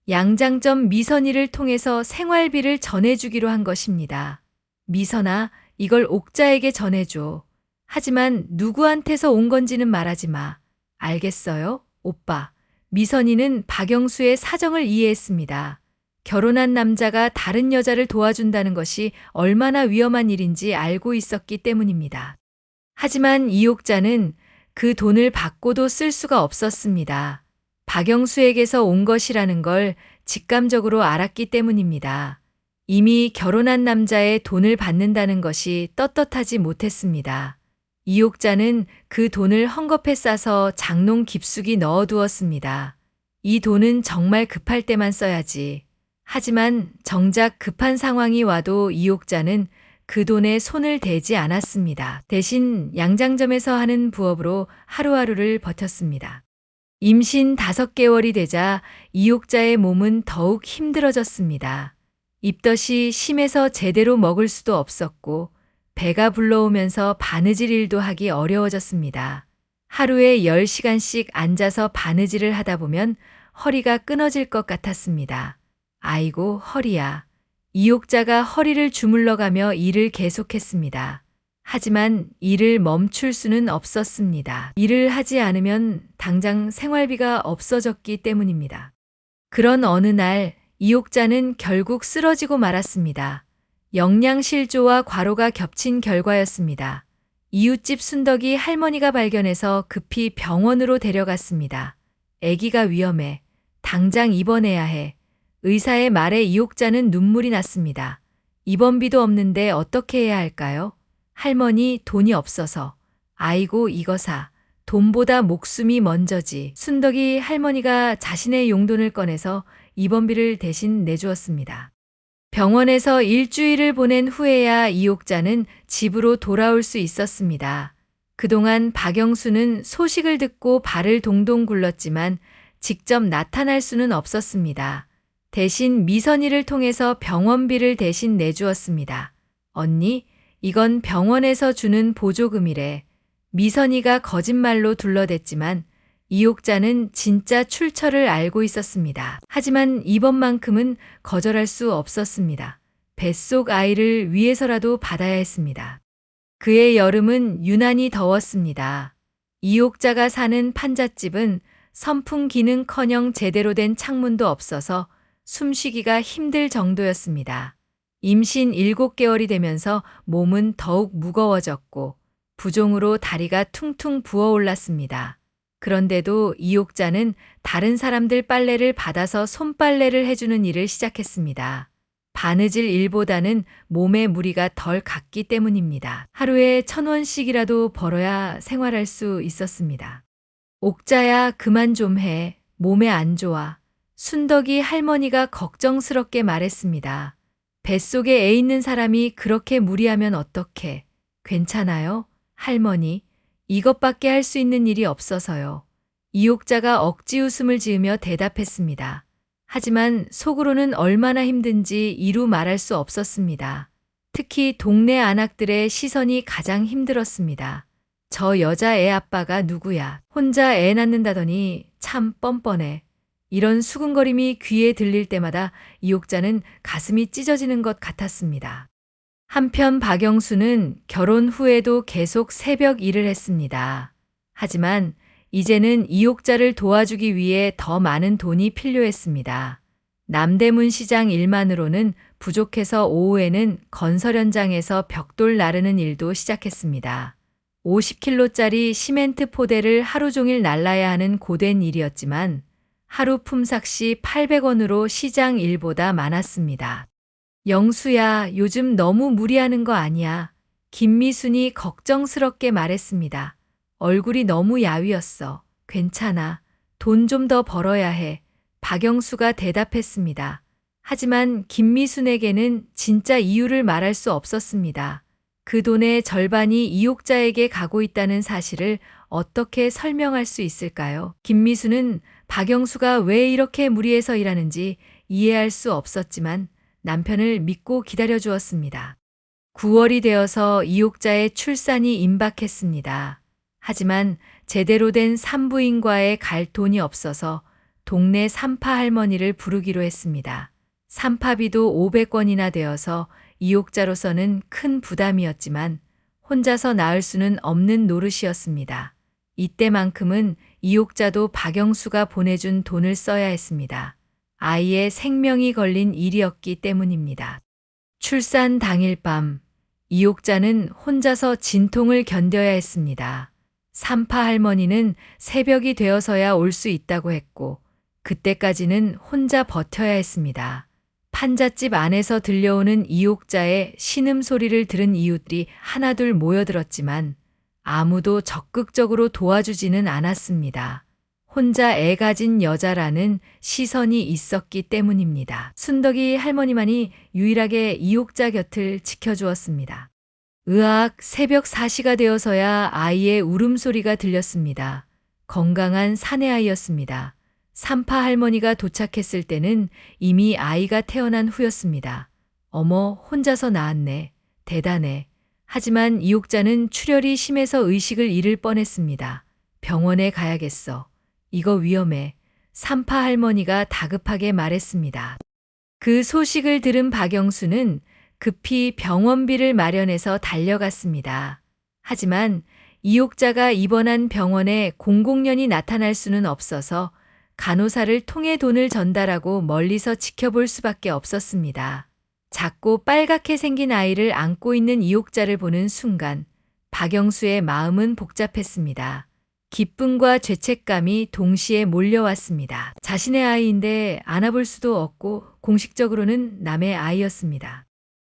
양장점 미선이를 통해서 생활비를 전해주기로 한 것입니다. 미선아, 이걸 옥자에게 전해줘. 하지만 누구한테서 온 건지는 말하지 마. 알겠어요? 오빠. 미선이는 박영수의 사정을 이해했습니다. 결혼한 남자가 다른 여자를 도와준다는 것이 얼마나 위험한 일인지 알고 있었기 때문입니다. 하지만 이옥자는 그 돈을 받고도 쓸 수가 없었습니다. 박영수에게서 온 것이라는 걸 직감적으로 알았기 때문입니다. 이미 결혼한 남자의 돈을 받는다는 것이 떳떳하지 못했습니다. 이옥자는 그 돈을 헝겊에 싸서 장롱 깊숙이 넣어두었습니다. 이 돈은 정말 급할 때만 써야지. 하지만 정작 급한 상황이 와도 이옥자는 그 돈에 손을 대지 않았습니다. 대신 양장점에서 하는 부업으로 하루하루를 버텼습니다. 임신 5개월이 되자 이옥자의 몸은 더욱 힘들어졌습니다. 입덧이 심해서 제대로 먹을 수도 없었고 배가 불러오면서 바느질 일도 하기 어려워졌습니다. 하루에 10시간씩 앉아서 바느질을 하다 보면 허리가 끊어질 것 같았습니다. 아이고 허리야. 이옥자가 허리를 주물러가며 일을 계속했습니다. 하지만 일을 멈출 수는 없었습니다. 일을 하지 않으면 당장 생활비가 없어졌기 때문입니다. 그런 어느 날 이옥자는 결국 쓰러지고 말았습니다. 영양실조와 과로가 겹친 결과였습니다. 이웃집 순덕이 할머니가 발견해서 급히 병원으로 데려갔습니다. 아기가 위험해. 당장 입원해야 해. 의사의 말에 이옥자는 눈물이 났습니다. 입원비도 없는데 어떻게 해야 할까요? 할머니, 돈이 없어서. 아이고, 이거 사. 돈보다 목숨이 먼저지. 순덕이 할머니가 자신의 용돈을 꺼내서 입원비를 대신 내주었습니다. 병원에서 일주일을 보낸 후에야 이옥자는 집으로 돌아올 수 있었습니다. 그동안 박영수는 소식을 듣고 발을 동동 굴렀지만 직접 나타날 수는 없었습니다. 대신 미선이를 통해서 병원비를 대신 내주었습니다. 언니, 이건 병원에서 주는 보조금이래. 미선이가 거짓말로 둘러댔지만 이옥자는 진짜 출처를 알고 있었습니다. 하지만 이번만큼은 거절할 수 없었습니다. 뱃속 아이를 위해서라도 받아야 했습니다. 그의 여름은 유난히 더웠습니다. 이옥자가 사는 판잣집은 선풍기는커녕 제대로 된 창문도 없어서 숨쉬기가 힘들 정도였습니다. 임신 7개월이 되면서 몸은 더욱 무거워졌고 부종으로 다리가 퉁퉁 부어올랐습니다. 그런데도 이옥자는 다른 사람들 빨래를 받아서 손빨래를 해주는 일을 시작했습니다. 바느질 일보다는 몸에 무리가 덜 갔기 때문입니다. 하루에 1,000원씩이라도 벌어야 생활할 수 있었습니다. 옥자야, 그만 좀 해. 몸에 안 좋아. 순덕이 할머니가 걱정스럽게 말했습니다. 뱃속에 애 있는 사람이 그렇게 무리하면 어떡해. 괜찮아요? 할머니, 이것밖에 할 수 있는 일이 없어서요. 이옥자가 억지 웃음을 지으며 대답했습니다. 하지만 속으로는 얼마나 힘든지 이루 말할 수 없었습니다. 특히 동네 아낙들의 시선이 가장 힘들었습니다. 저 여자애 아빠가 누구야? 혼자 애 낳는다더니 참 뻔뻔해. 이런 수군거림이 귀에 들릴 때마다 이옥자는 가슴이 찢어지는 것 같았습니다. 한편 박영수는 결혼 후에도 계속 새벽 일을 했습니다. 하지만 이제는 이옥자를 도와주기 위해 더 많은 돈이 필요했습니다. 남대문 시장 일만으로는 부족해서 오후에는 건설 현장에서 벽돌 나르는 일도 시작했습니다. 50kg짜리 시멘트 포대를 하루 종일 날라야 하는 고된 일이었지만 하루 품삯이 800원으로 시장 일보다 많았습니다. 영수야, 요즘 너무 무리하는 거 아니야? 김미순이 걱정스럽게 말했습니다. 얼굴이 너무 야위었어. 괜찮아. 돈 좀 더 벌어야 해. 박영수가 대답했습니다. 하지만 김미순에게는 진짜 이유를 말할 수 없었습니다. 그 돈의 절반이 이옥자에게 가고 있다는 사실을 어떻게 설명할 수 있을까요? 김미수는 박영수가 왜 이렇게 무리해서 일하는지 이해할 수 없었지만 남편을 믿고 기다려주었습니다. 9월이 되어서 이옥자의 출산이 임박했습니다. 하지만 제대로 된 산부인과에 갈 돈이 없어서 동네 산파 할머니를 부르기로 했습니다. 산파비도 500원이나 되어서 이옥자로서는 큰 부담이었지만 혼자서 낳을 수는 없는 노릇이었습니다. 이때만큼은 이옥자도 박영수가 보내준 돈을 써야 했습니다. 아이의 생명이 걸린 일이었기 때문입니다. 출산 당일 밤, 이옥자는 혼자서 진통을 견뎌야 했습니다. 산파 할머니는 새벽이 되어서야 올 수 있다고 했고, 그때까지는 혼자 버텨야 했습니다. 판잣집 안에서 들려오는 이옥자의 신음소리를 들은 이웃들이 하나둘 모여들었지만 아무도 적극적으로 도와주지는 않았습니다. 혼자 애 가진 여자라는 시선이 있었기 때문입니다. 순덕이 할머니만이 유일하게 이옥자 곁을 지켜주었습니다. 으악, 새벽 4시가 되어서야 아이의 울음소리가 들렸습니다. 건강한 사내아이였습니다. 산파 할머니가 도착했을 때는 이미 아이가 태어난 후였습니다. 어머, 혼자서 낳았네. 대단해. 하지만 이옥자는 출혈이 심해서 의식을 잃을 뻔했습니다. 병원에 가야겠어. 이거 위험해. 산파 할머니가 다급하게 말했습니다. 그 소식을 들은 박영수는 급히 병원비를 마련해서 달려갔습니다. 하지만 이옥자가 입원한 병원에 공공연히 나타날 수는 없어서 간호사를 통해 돈을 전달하고 멀리서 지켜볼 수밖에 없었습니다. 작고 빨갛게 생긴 아이를 안고 있는 이옥자를 보는 순간 박영수의 마음은 복잡했습니다. 기쁨과 죄책감이 동시에 몰려왔습니다. 자신의 아이인데 안아볼 수도 없고 공식적으로는 남의 아이였습니다.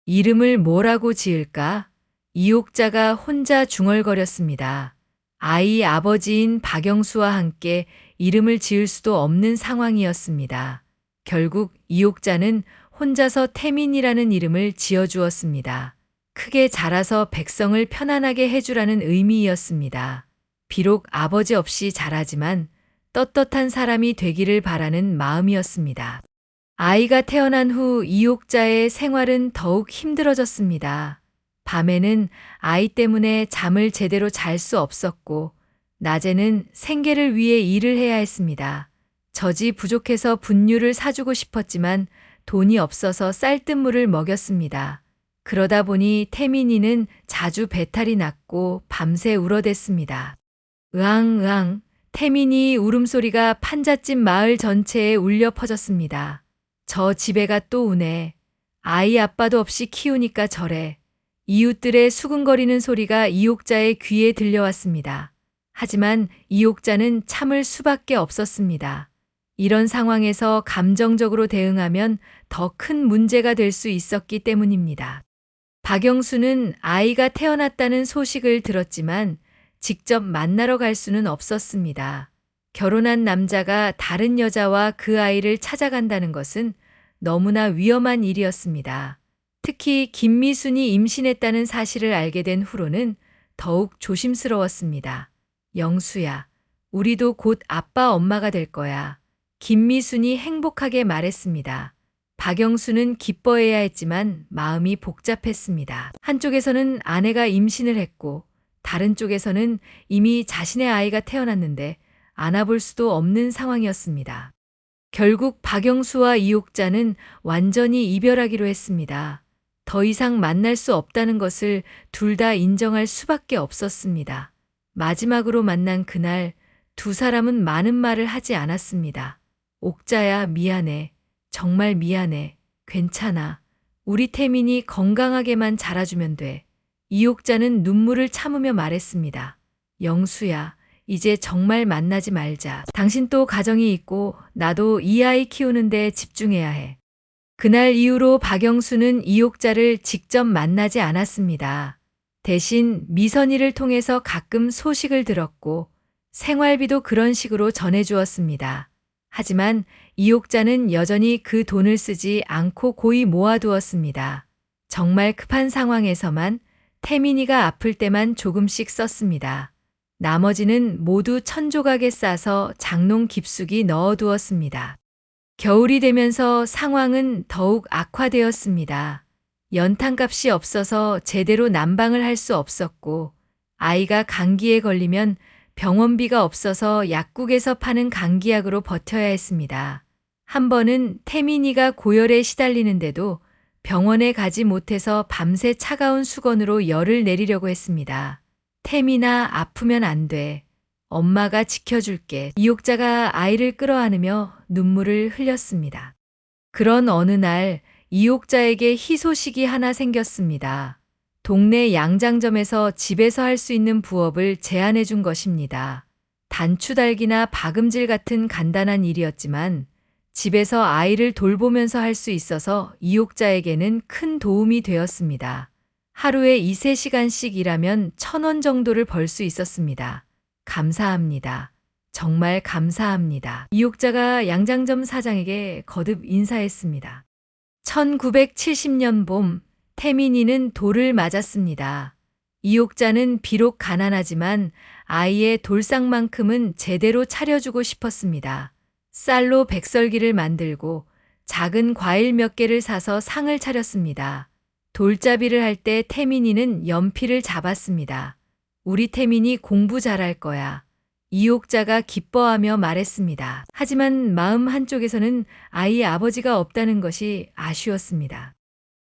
이름을 뭐라고 지을까? 이옥자가 혼자 중얼거렸습니다. 아이 아버지인 박영수와 함께 이름을 지을 수도 없는 상황이었습니다. 결국 이옥자는 혼자서 태민이라는 이름을 지어주었습니다. 크게 자라서 백성을 편안하게 해주라는 의미였습니다. 비록 아버지 없이 자라지만 떳떳한 사람이 되기를 바라는 마음이었습니다. 아이가 태어난 후 이옥자의 생활은 더욱 힘들어졌습니다. 밤에는 아이 때문에 잠을 제대로 잘 수 없었고, 낮에는 생계를 위해 일을 해야 했습니다. 젖이 부족해서 분유를 사주고 싶었지만 돈이 없어서 쌀뜨물을 먹였습니다. 그러다 보니 태민이는 자주 배탈이 났고 밤새 울어댔습니다. 으앙으앙, 태민이 울음소리가 판잣집 마을 전체에 울려 퍼졌습니다. 저 집애가 또 우네. 아이 아빠도 없이 키우니까 저래. 이웃들의 수근거리는 소리가 이옥자의 귀에 들려왔습니다. 하지만 이옥자는 참을 수밖에 없었습니다. 이런 상황에서 감정적으로 대응하면 더 큰 문제가 될 수 있었기 때문입니다. 박영수는 아이가 태어났다는 소식을 들었지만 직접 만나러 갈 수는 없었습니다. 결혼한 남자가 다른 여자와 그 아이를 찾아간다는 것은 너무나 위험한 일이었습니다. 특히 김미순이 임신했다는 사실을 알게 된 후로는 더욱 조심스러웠습니다. 영수야, 우리도 곧 아빠 엄마가 될 거야. 김미순이 행복하게 말했습니다. 박영수는 기뻐해야 했지만 마음이 복잡했습니다. 한쪽에서는 아내가 임신을 했고 다른 쪽에서는 이미 자신의 아이가 태어났는데 안아볼 수도 없는 상황이었습니다. 결국 박영수와 이옥자는 완전히 이별하기로 했습니다. 더 이상 만날 수 없다는 것을 둘 다 인정할 수밖에 없었습니다. 마지막으로 만난 그날 두 사람은 많은 말을 하지 않았습니다. 옥자야, 미안해. 정말 미안해. 괜찮아. 우리 태민이 건강하게만 자라주면 돼. 이옥자는 눈물을 참으며 말했습니다. 영수야, 이제 정말 만나지 말자. 당신 또 가정이 있고 나도 이 아이 키우는데 집중해야 해. 그날 이후로 박영수는 이옥자를 직접 만나지 않았습니다. 대신 미선이를 통해서 가끔 소식을 들었고 생활비도 그런 식으로 전해주었습니다. 하지만 이옥자는 여전히 그 돈을 쓰지 않고 고이 모아두었습니다. 정말 급한 상황에서만 태민이가 아플 때만 조금씩 썼습니다. 나머지는 모두 천조각에 싸서 장롱 깊숙이 넣어두었습니다. 겨울이 되면서 상황은 더욱 악화되었습니다. 연탄값이 없어서 제대로 난방을 할 수 없었고 아이가 감기에 걸리면 병원비가 없어서 약국에서 파는 감기약으로 버텨야 했습니다. 한 번은 태민이가 고열에 시달리는데도 병원에 가지 못해서 밤새 차가운 수건으로 열을 내리려고 했습니다. 태민아, 아프면 안 돼. 엄마가 지켜줄게. 이옥자가 아이를 끌어안으며 눈물을 흘렸습니다. 그런 어느 날 이옥자에게 희소식이 하나 생겼습니다. 동네 양장점에서 집에서 할 수 있는 부업을 제안해 준 것입니다. 단추달기나 박음질 같은 간단한 일이었지만 집에서 아이를 돌보면서 할 수 있어서 이옥자에게는 큰 도움이 되었습니다. 하루에 2~3시간씩 일하면 1,000원 정도를 벌 수 있었습니다. 감사합니다. 정말 감사합니다. 이옥자가 양장점 사장에게 거듭 인사했습니다. 1970년 봄, 태민이는 돌을 맞았습니다. 이옥자는 비록 가난하지만 아이의 돌상만큼은 제대로 차려주고 싶었습니다. 쌀로 백설기를 만들고 작은 과일 몇 개를 사서 상을 차렸습니다. 돌잡이를 할 때 태민이는 연필을 잡았습니다. 우리 태민이 공부 잘할 거야. 이옥자가 기뻐하며 말했습니다. 하지만 마음 한쪽에서는 아이의 아버지가 없다는 것이 아쉬웠습니다.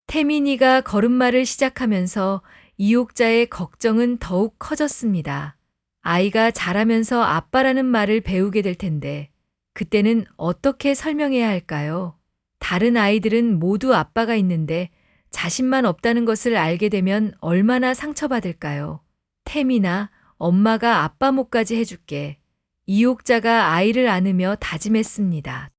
태민이가 걸음마를 시작하면서 이옥자의 걱정은 더욱 커졌습니다. 아이가 자라면서 아빠라는 말을 배우게 될 텐데 그때는 어떻게 설명해야 할까요? 다른 아이들은 모두 아빠가 있는데 자신만 없다는 것을 알게 되면 얼마나 상처받을까요? 태민아, 엄마가 아빠 목까지 해줄게. 이옥자가 아이를 안으며 다짐했습니다.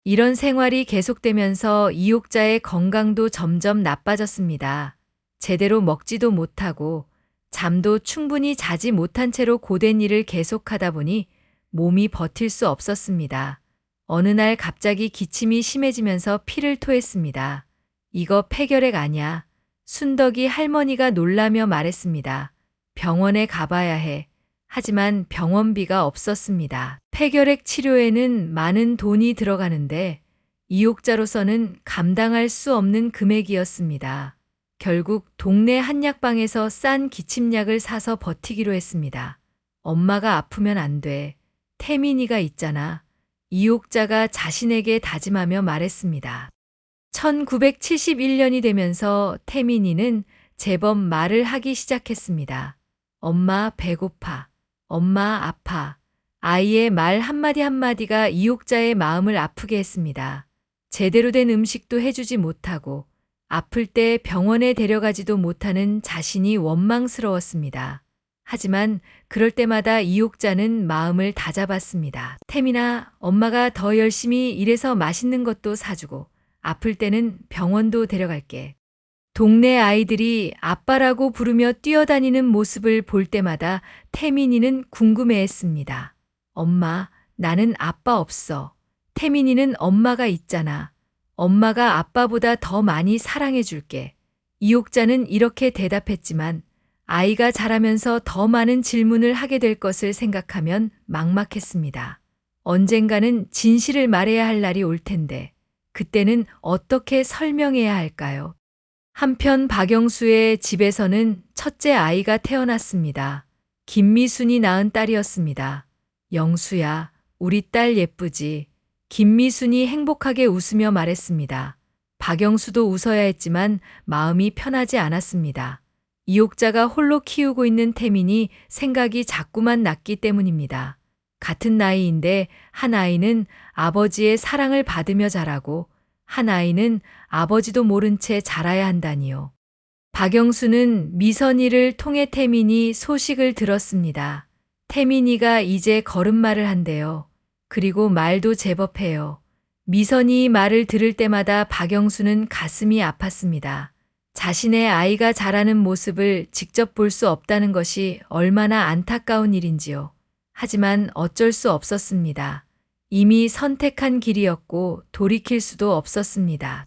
이런 생활이 계속되면서 이옥자의 건강도 점점 나빠졌습니다. 제대로 먹지도 못하고 잠도 충분히 자지 못한 채로 고된 일을 계속하다 보니 몸이 버틸 수 없었습니다. 어느 날 갑자기 기침이 심해지면서 피를 토했습니다. 이거 폐결핵 아냐? 순덕이 할머니가 놀라며 말했습니다. 병원에 가봐야 해. 하지만 병원비가 없었습니다. 폐결핵 치료에는 많은 돈이 들어가는데 이옥자로서는 감당할 수 없는 금액이었습니다. 결국 동네 한약방에서 싼 기침약을 사서 버티기로 했습니다. 엄마가 아프면 안 돼. 태민이가 있잖아. 이옥자가 자신에게 다짐하며 말했습니다. 1971년이 되면서 태민이는 제법 말을 하기 시작했습니다. 엄마 배고파. 엄마 아파. 아이의 말 한마디 한마디가 이옥자의 마음을 아프게 했습니다. 제대로 된 음식도 해주지 못하고 아플 때 병원에 데려가지도 못하는 자신이 원망스러웠습니다. 하지만 그럴 때마다 이옥자는 마음을 다잡았습니다. 태민아, 엄마가 더 열심히 일해서 맛있는 것도 사주고 아플 때는 병원도 데려갈게. 동네 아이들이 아빠라고 부르며 뛰어다니는 모습을 볼 때마다 태민이는 궁금해했습니다. 엄마, 나는 아빠 없어. 태민이는 엄마가 있잖아. 엄마가 아빠보다 더 많이 사랑해줄게. 이옥자는 이렇게 대답했지만 아이가 자라면서 더 많은 질문을 하게 될 것을 생각하면 막막했습니다. 언젠가는 진실을 말해야 할 날이 올 텐데 그때는 어떻게 설명해야 할까요? 한편 박영수의 집에서는 첫째 아이가 태어났습니다. 김미순이 낳은 딸이었습니다. 영수야, 우리 딸 예쁘지? 김미순이 행복하게 웃으며 말했습니다. 박영수도 웃어야 했지만 마음이 편하지 않았습니다. 이옥자가 홀로 키우고 있는 태민이 생각이 자꾸만 났기 때문입니다. 같은 나이인데 한 아이는 아버지의 사랑을 받으며 자라고 한 아이는 아버지도 모른 채 자라야 한다니요. 박영수는 미선이를 통해 태민이 소식을 들었습니다. 태민이가 이제 걸음마를 한대요. 그리고 말도 제법 해요. 미선이 말을 들을 때마다 박영수는 가슴이 아팠습니다. 자신의 아이가 자라는 모습을 직접 볼 수 없다는 것이 얼마나 안타까운 일인지요. 하지만 어쩔 수 없었습니다. 이미 선택한 길이었고 돌이킬 수도 없었습니다.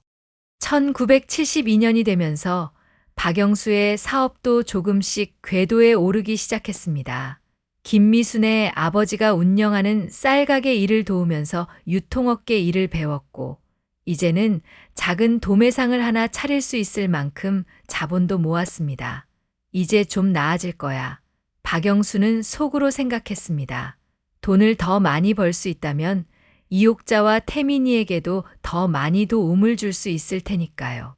1972년이 되면서 박영수의 사업도 조금씩 궤도에 오르기 시작했습니다. 김미순의 아버지가 운영하는 쌀가게 일을 도우면서 유통업계 일을 배웠고 이제는 작은 도매상을 하나 차릴 수 있을 만큼 자본도 모았습니다. 이제 좀 나아질 거야. 박영수는 속으로 생각했습니다. 돈을 더 많이 벌 수 있다면 이옥자와 태민이에게도 더 많이 도움을 줄 수 있을 테니까요.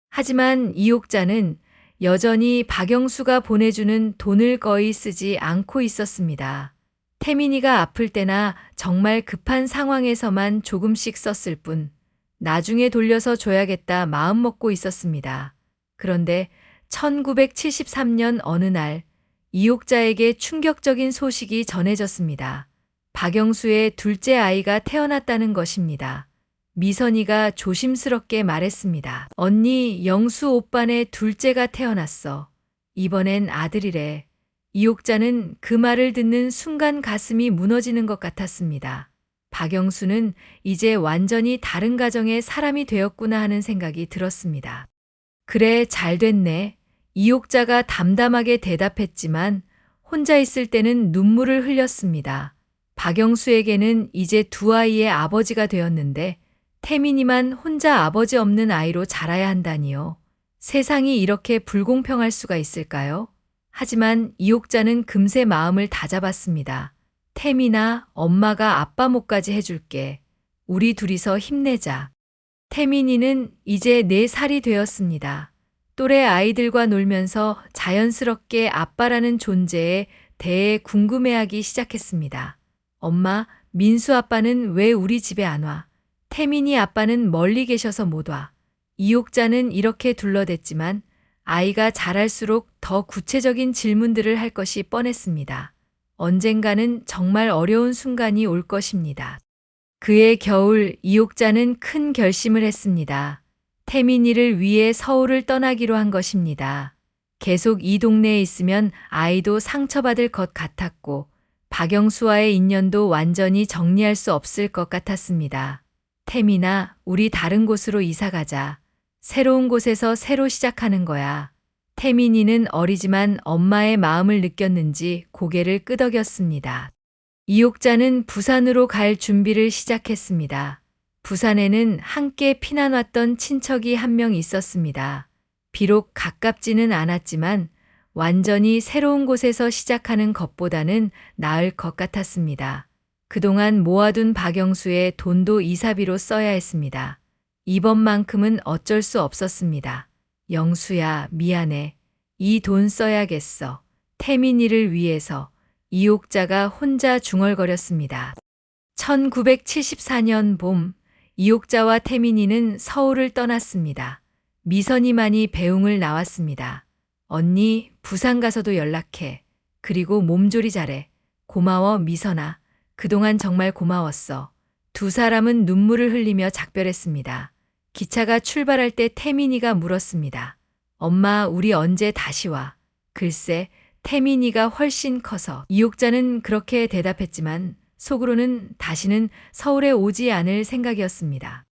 하지만 이옥자는 여전히 박영수가 보내주는 돈을 거의 쓰지 않고 있었습니다. 태민이가 아플 때나 정말 급한 상황에서만 조금씩 썼을 뿐 나중에 돌려서 줘야겠다 마음먹고 있었습니다. 그런데 1973년 어느 날 이옥자에게 충격적인 소식이 전해졌습니다. 박영수의 둘째 아이가 태어났다는 것입니다. 미선이가 조심스럽게 말했습니다. 언니, 영수 오빠네 둘째가 태어났어. 이번엔 아들이래. 이옥자는 그 말을 듣는 순간 가슴이 무너지는 것 같았습니다. 박영수는 이제 완전히 다른 가정의 사람이 되었구나 하는 생각이 들었습니다. 그래, 잘 됐네. 이옥자가 담담하게 대답했지만 혼자 있을 때는 눈물을 흘렸습니다. 박영수에게는 이제 두 아이의 아버지가 되었는데 태민이만 혼자 아버지 없는 아이로 자라야 한다니요. 세상이 이렇게 불공평할 수가 있을까요? 하지만 이옥자는 금세 마음을 다잡았습니다. 태민아, 엄마가 아빠 목까지 해줄게. 우리 둘이서 힘내자. 태민이는 이제 4살이 되었습니다. 또래 아이들과 놀면서 자연스럽게 아빠라는 존재에 대해 궁금해하기 시작했습니다. 엄마, 민수 아빠는 왜 우리 집에 안 와? 태민이 아빠는 멀리 계셔서 못 와. 이옥자는 이렇게 둘러댔지만 아이가 자랄수록 더 구체적인 질문들을 할 것이 뻔했습니다. 언젠가는 정말 어려운 순간이 올 것입니다. 그해 겨울 이옥자는 큰 결심을 했습니다. 태민이를 위해 서울을 떠나기로 한 것입니다. 계속 이 동네에 있으면 아이도 상처받을 것 같았고 박영수와의 인연도 완전히 정리할 수 없을 것 같았습니다. 태민아, 우리 다른 곳으로 이사 가자. 새로운 곳에서 새로 시작하는 거야. 태민이는 어리지만 엄마의 마음을 느꼈는지 고개를 끄덕였습니다. 이옥자는 부산으로 갈 준비를 시작했습니다. 부산에는 함께 피난 왔던 친척이 한 명 있었습니다. 비록 가깝지는 않았지만 완전히 새로운 곳에서 시작하는 것보다는 나을 것 같았습니다. 그동안 모아둔 박영수의 돈도 이사비로 써야 했습니다. 이번만큼은 어쩔 수 없었습니다. 영수야, 미안해. 이 돈 써야겠어. 태민이를 위해서. 이옥자가 혼자 중얼거렸습니다. 1974년 봄, 이옥자와 태민이는 서울을 떠났습니다. 미선이만이 배웅을 나왔습니다. 언니, 부산 가서도 연락해. 그리고 몸조리 잘해. 고마워, 미선아. 그동안 정말 고마웠어. 두 사람은 눈물을 흘리며 작별했습니다. 기차가 출발할 때 태민이가 물었습니다. 엄마, 우리 언제 다시 와? 글쎄, 태민이가 훨씬 커서. 이옥자는 그렇게 대답했지만 속으로는 다시는 서울에 오지 않을 생각이었습니다.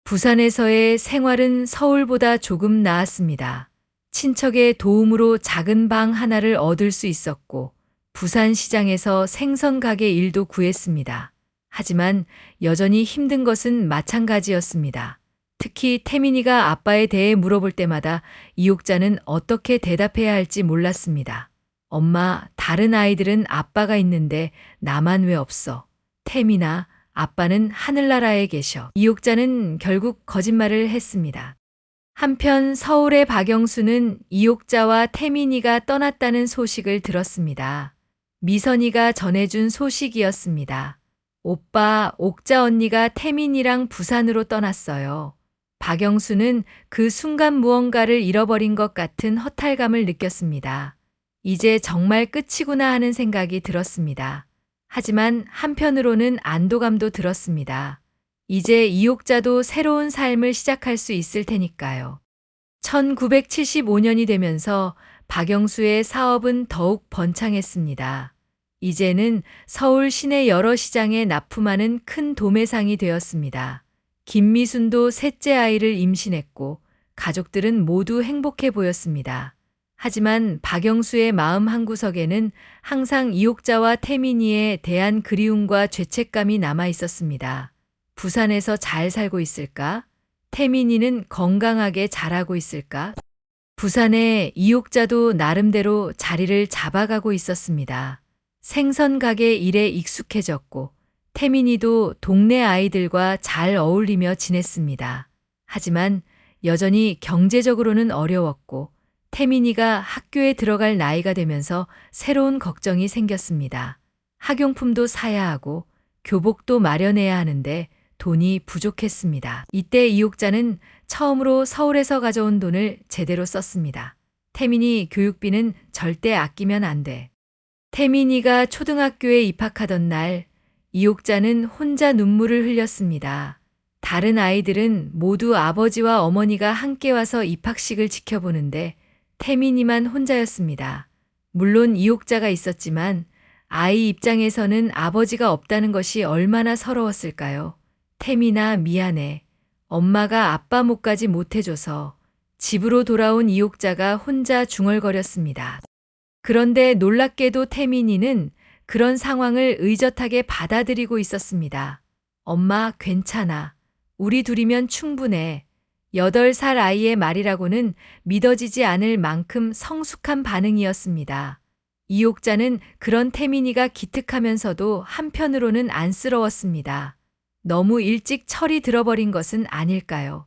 부산에서의 생활은 서울보다 조금 나았습니다. 친척의 도움으로 작은 방 하나를 얻을 수 있었고 부산시장에서 생선 가게 일도 구했습니다. 하지만 여전히 힘든 것은 마찬가지였습니다. 특히 태민이가 아빠에 대해 물어볼 때마다 이옥자는 어떻게 대답해야 할지 몰랐습니다. 엄마, 다른 아이들은 아빠가 있는데 나만 왜 없어? 태민아, 아빠는 하늘나라에 계셔. 이옥자는 결국 거짓말을 했습니다. 한편 서울의 박영수는 이옥자와 태민이가 떠났다는 소식을 들었습니다. 미선이가 전해준 소식이었습니다. 오빠, 옥자 언니가 태민이랑 부산으로 떠났어요. 박영수는 그 순간 무언가를 잃어버린 것 같은 허탈감을 느꼈습니다. 이제 정말 끝이구나 하는 생각이 들었습니다. 하지만 한편으로는 안도감도 들었습니다. 이제 이옥자도 새로운 삶을 시작할 수 있을 테니까요. 1975년이 되면서 박영수의 사업은 더욱 번창했습니다. 이제는 서울 시내 여러 시장에 납품하는 큰 도매상이 되었습니다. 김미순도 셋째 아이를 임신했고 가족들은 모두 행복해 보였습니다. 하지만 박영수의 마음 한구석에는 항상 이옥자와 태민이에 대한 그리움과 죄책감이 남아 있었습니다. 부산에서 잘 살고 있을까? 태민이는 건강하게 자라고 있을까? 부산에 이옥자도 나름대로 자리를 잡아가고 있었습니다. 생선 가게 일에 익숙해졌고 태민이도 동네 아이들과 잘 어울리며 지냈습니다. 하지만 여전히 경제적으로는 어려웠고 태민이가 학교에 들어갈 나이가 되면서 새로운 걱정이 생겼습니다. 학용품도 사야 하고 교복도 마련해야 하는데 돈이 부족했습니다. 이때 이옥자는 처음으로 서울에서 가져온 돈을 제대로 썼습니다. 태민이 교육비는 절대 아끼면 안 돼. 태민이가 초등학교에 입학하던 날 이옥자는 혼자 눈물을 흘렸습니다. 다른 아이들은 모두 아버지와 어머니가 함께 와서 입학식을 지켜보는데 태민이만 혼자였습니다. 물론 이옥자가 있었지만 아이 입장에서는 아버지가 없다는 것이 얼마나 서러웠을까요? 태민아, 미안해. 엄마가 아빠 몫까지 못해줘서. 집으로 돌아온 이옥자가 혼자 중얼거렸습니다. 그런데 놀랍게도 태민이는 그런 상황을 의젓하게 받아들이고 있었습니다. 엄마, 괜찮아. 우리 둘이면 충분해. 8살 아이의 말이라고는 믿어지지 않을 만큼 성숙한 반응이었습니다. 이옥자는 그런 태민이가 기특하면서도 한편으로는 안쓰러웠습니다. 너무 일찍 철이 들어버린 것은 아닐까요?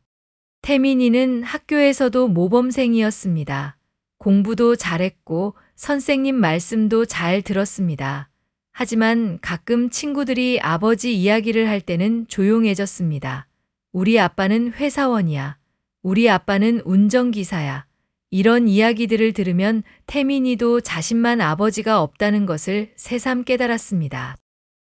태민이는 학교에서도 모범생이었습니다. 공부도 잘했고 선생님 말씀도 잘 들었습니다. 하지만 가끔 친구들이 아버지 이야기를 할 때는 조용해졌습니다. 우리 아빠는 회사원이야. 우리 아빠는 운전기사야. 이런 이야기들을 들으면 태민이도 자신만 아버지가 없다는 것을 새삼 깨달았습니다.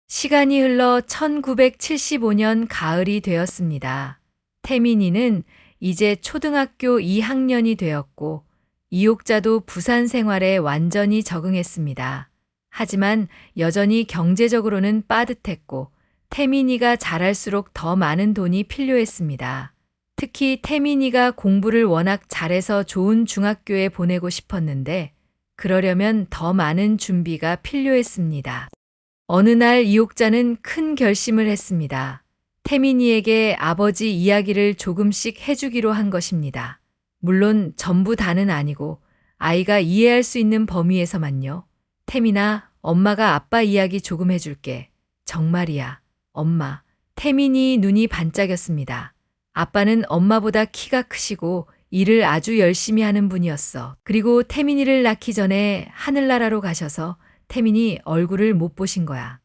시간이 흘러 1975년 가을이 되었습니다. 태민이는 이제 초등학교 2학년이 되었고 이옥자도 부산 생활에 완전히 적응했습니다. 하지만 여전히 경제적으로는 빠듯했고 태민이가 자랄수록 더 많은 돈이 필요했습니다. 특히 태민이가 공부를 워낙 잘해서 좋은 중학교에 보내고 싶었는데 그러려면 더 많은 준비가 필요했습니다. 어느 날 이옥자는 큰 결심을 했습니다. 태민이에게 아버지 이야기를 조금씩 해주기로 한 것입니다. 물론 전부 다는 아니고 아이가 이해할 수 있는 범위에서만요. 태민아, 엄마가 아빠 이야기 조금 해줄게. 정말이야. 엄마. 태민이 눈이 반짝였습니다. 아빠는 엄마보다 키가 크시고 일을 아주 열심히 하는 분이었어. 그리고 태민이를 낳기 전에 하늘나라로 가셔서 태민이 얼굴을 못 보신 거야.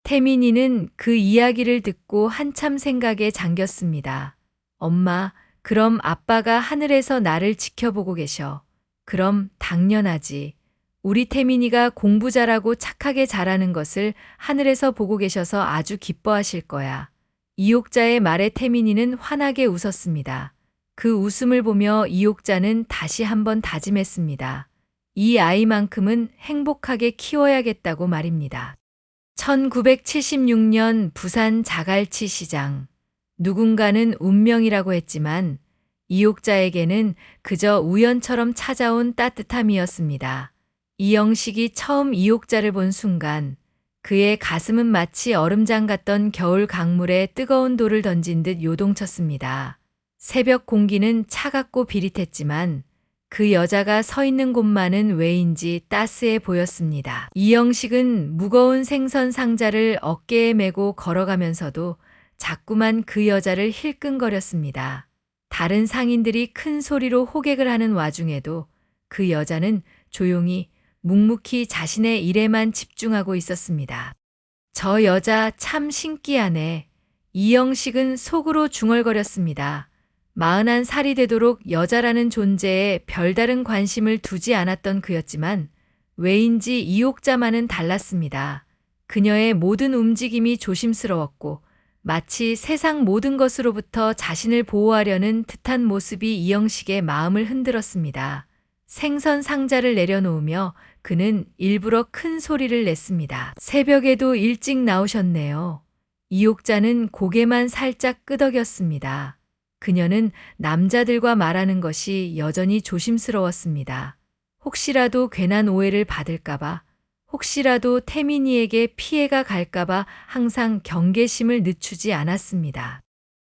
태민이는 그 이야기를 듣고 한참 생각에 잠겼습니다. 엄마, 그럼 아빠가 하늘에서 나를 지켜보고 계셔. 그럼 당연하지. 우리 태민이가 공부 잘하고 착하게 자라는 것을 하늘에서 보고 계셔서 아주 기뻐하실 거야. 이옥자의 말에 태민이는 환하게 웃었습니다. 그 웃음을 보며 이옥자는 다시 한번 다짐했습니다. 이 아이만큼은 행복하게 키워야겠다고 말입니다. 1976년 부산 자갈치 시장. 누군가는 운명이라고 했지만 이옥자에게는 그저 우연처럼 찾아온 따뜻함이었습니다. 이영식이 처음 이옥자를 본 순간 그의 가슴은 마치 얼음장 같던 겨울 강물에 뜨거운 돌을 던진 듯 요동쳤습니다. 새벽 공기는 차갑고 비릿했지만 그 여자가 서 있는 곳만은 왜인지 따스해 보였습니다. 이영식은 무거운 생선 상자를 어깨에 메고 걸어가면서도 자꾸만 그 여자를 힐끔거렸습니다. 다른 상인들이 큰 소리로 호객을 하는 와중에도 그 여자는 조용히 묵묵히 자신의 일에만 집중하고 있었습니다. 저 여자 참 신기하네. 이영식은 속으로 중얼거렸습니다. 41살이 되도록 여자라는 존재에 별다른 관심을 두지 않았던 그였지만 왜인지 이옥자만은 달랐습니다. 그녀의 모든 움직임이 조심스러웠고 마치 세상 모든 것으로부터 자신을 보호하려는 듯한 모습이 이영식의 마음을 흔들었습니다. 생선 상자를 내려놓으며 그는 일부러 큰 소리를 냈습니다. 새벽에도 일찍 나오셨네요. 이옥자는 고개만 살짝 끄덕였습니다. 그녀는 남자들과 말하는 것이 여전히 조심스러웠습니다. 혹시라도 괜한 오해를 받을까봐, 혹시라도 태민이에게 피해가 갈까봐 항상 경계심을 늦추지 않았습니다.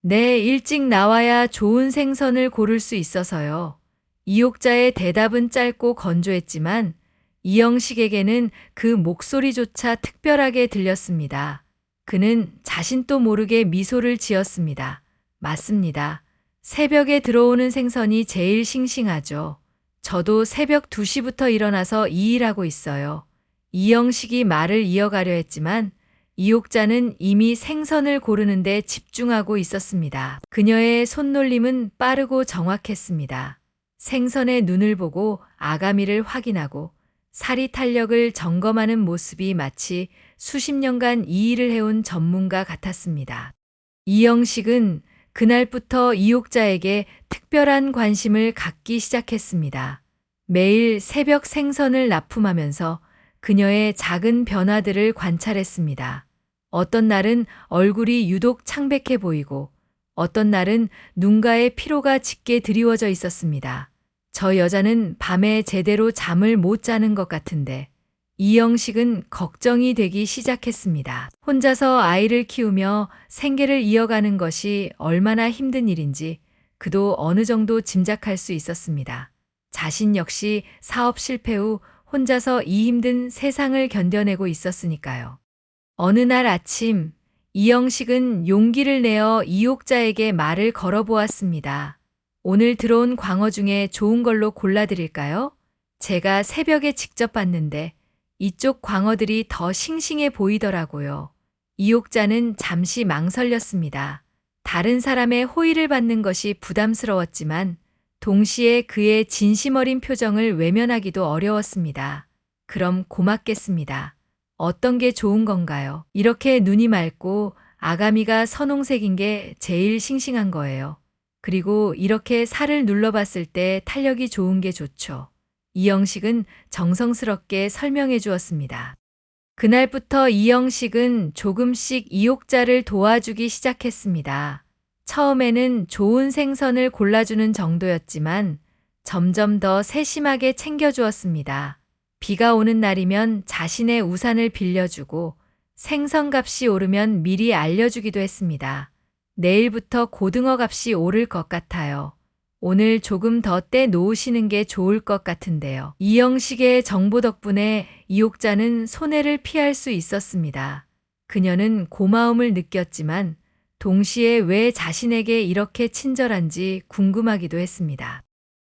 네, 일찍 나와야 좋은 생선을 고를 수 있어서요. 이옥자의 대답은 짧고 건조했지만 이영식에게는 그 목소리조차 특별하게 들렸습니다. 그는 자신도 모르게 미소를 지었습니다. 맞습니다. 새벽에 들어오는 생선이 제일 싱싱하죠. 저도 새벽 2시부터 일어나서 이 일하고 있어요. 이영식이 말을 이어가려 했지만 이옥자는 이미 생선을 고르는데 집중하고 있었습니다. 그녀의 손놀림은 빠르고 정확했습니다. 생선의 눈을 보고 아가미를 확인하고 사리 탄력을 점검하는 모습이 마치 수십 년간 이 일을 해온 전문가 같았습니다. 이영식은 그날부터 이옥자에게 특별한 관심을 갖기 시작했습니다. 매일 새벽 생선을 납품하면서 그녀의 작은 변화들을 관찰했습니다. 어떤 날은 얼굴이 유독 창백해 보이고 어떤 날은 눈가에 피로가 짙게 드리워져 있었습니다. 저 여자는 밤에 제대로 잠을 못 자는 것 같은데 이영식은 걱정이 되기 시작했습니다. 혼자서 아이를 키우며 생계를 이어가는 것이 얼마나 힘든 일인지 그도 어느 정도 짐작할 수 있었습니다. 자신 역시 사업 실패 후 혼자서 이 힘든 세상을 견뎌내고 있었으니까요. 어느 날 아침 이영식은 용기를 내어 이옥자에게 말을 걸어보았습니다. 오늘 들어온 광어 중에 좋은 걸로 골라드릴까요? 제가 새벽에 직접 봤는데 이쪽 광어들이 더 싱싱해 보이더라고요. 이옥자는 잠시 망설였습니다. 다른 사람의 호의를 받는 것이 부담스러웠지만 동시에 그의 진심 어린 표정을 외면하기도 어려웠습니다. 그럼 고맙겠습니다. 어떤 게 좋은 건가요? 이렇게 눈이 맑고 아가미가 선홍색인 게 제일 싱싱한 거예요. 그리고 이렇게 살을 눌러봤을 때 탄력이 좋은 게 좋죠. 이영식은 정성스럽게 설명해 주었습니다. 그날부터 이영식은 조금씩 이옥자를 도와주기 시작했습니다. 처음에는 좋은 생선을 골라주는 정도였지만 점점 더 세심하게 챙겨주었습니다. 비가 오는 날이면 자신의 우산을 빌려주고 생선값이 오르면 미리 알려주기도 했습니다. 내일부터 고등어 값이 오를 것 같아요. 오늘 조금 더 떼 놓으시는 게 좋을 것 같은데요. 이영식의 정보 덕분에 이옥자는 손해를 피할 수 있었습니다. 그녀는 고마움을 느꼈지만 동시에 왜 자신에게 이렇게 친절한지 궁금하기도 했습니다.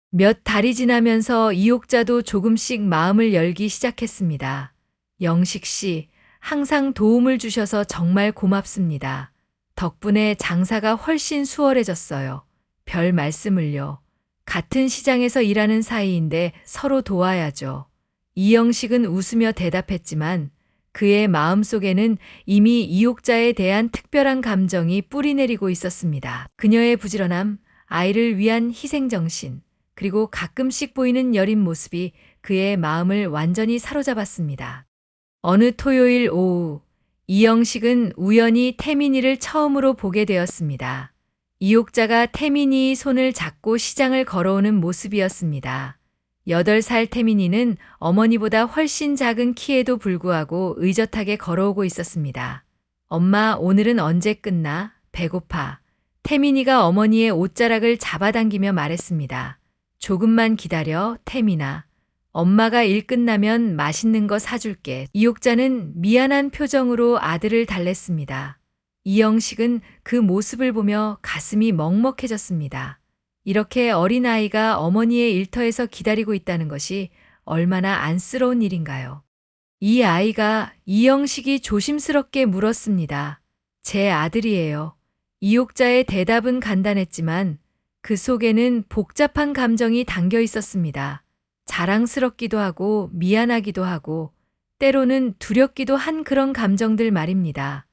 몇 달이 지나면서 이옥자도 조금씩 마음을 열기 시작했습니다. 영식 씨, 항상 도움을 주셔서 정말 고맙습니다. 덕분에 장사가 훨씬 수월해졌어요. 별 말씀을요. 같은 시장에서 일하는 사이인데 서로 도와야죠. 이영식은 웃으며 대답했지만 그의 마음속에는 이미 이옥자에 대한 특별한 감정이 뿌리내리고 있었습니다. 그녀의 부지런함, 아이를 위한 희생정신, 그리고 가끔씩 보이는 여린 모습이 그의 마음을 완전히 사로잡았습니다. 어느 토요일 오후, 이영식은 우연히 태민이를 처음으로 보게 되었습니다. 이옥자가 태민이의 손을 잡고 시장을 걸어오는 모습이었습니다. 8살 태민이는 어머니보다 훨씬 작은 키에도 불구하고 의젓하게 걸어오고 있었습니다. 엄마, 오늘은 언제 끝나? 배고파. 태민이가 어머니의 옷자락을 잡아당기며 말했습니다. 조금만 기다려, 태민아. 엄마가 일 끝나면 맛있는 거 사줄게. 이옥자는 미안한 표정으로 아들을 달랬습니다. 이영식은 그 모습을 보며 가슴이 먹먹해졌습니다. 이렇게 어린아이가 어머니의 일터에서 기다리고 있다는 것이 얼마나 안쓰러운 일인가요? 이 아이가 이영식이 조심스럽게 물었습니다. 제 아들이에요. 이옥자의 대답은 간단했지만 그 속에는 복잡한 감정이 담겨 있었습니다. 자랑스럽기도 하고 미안하기도 하고 때로는 두렵기도 한 그런 감정들 말입니다.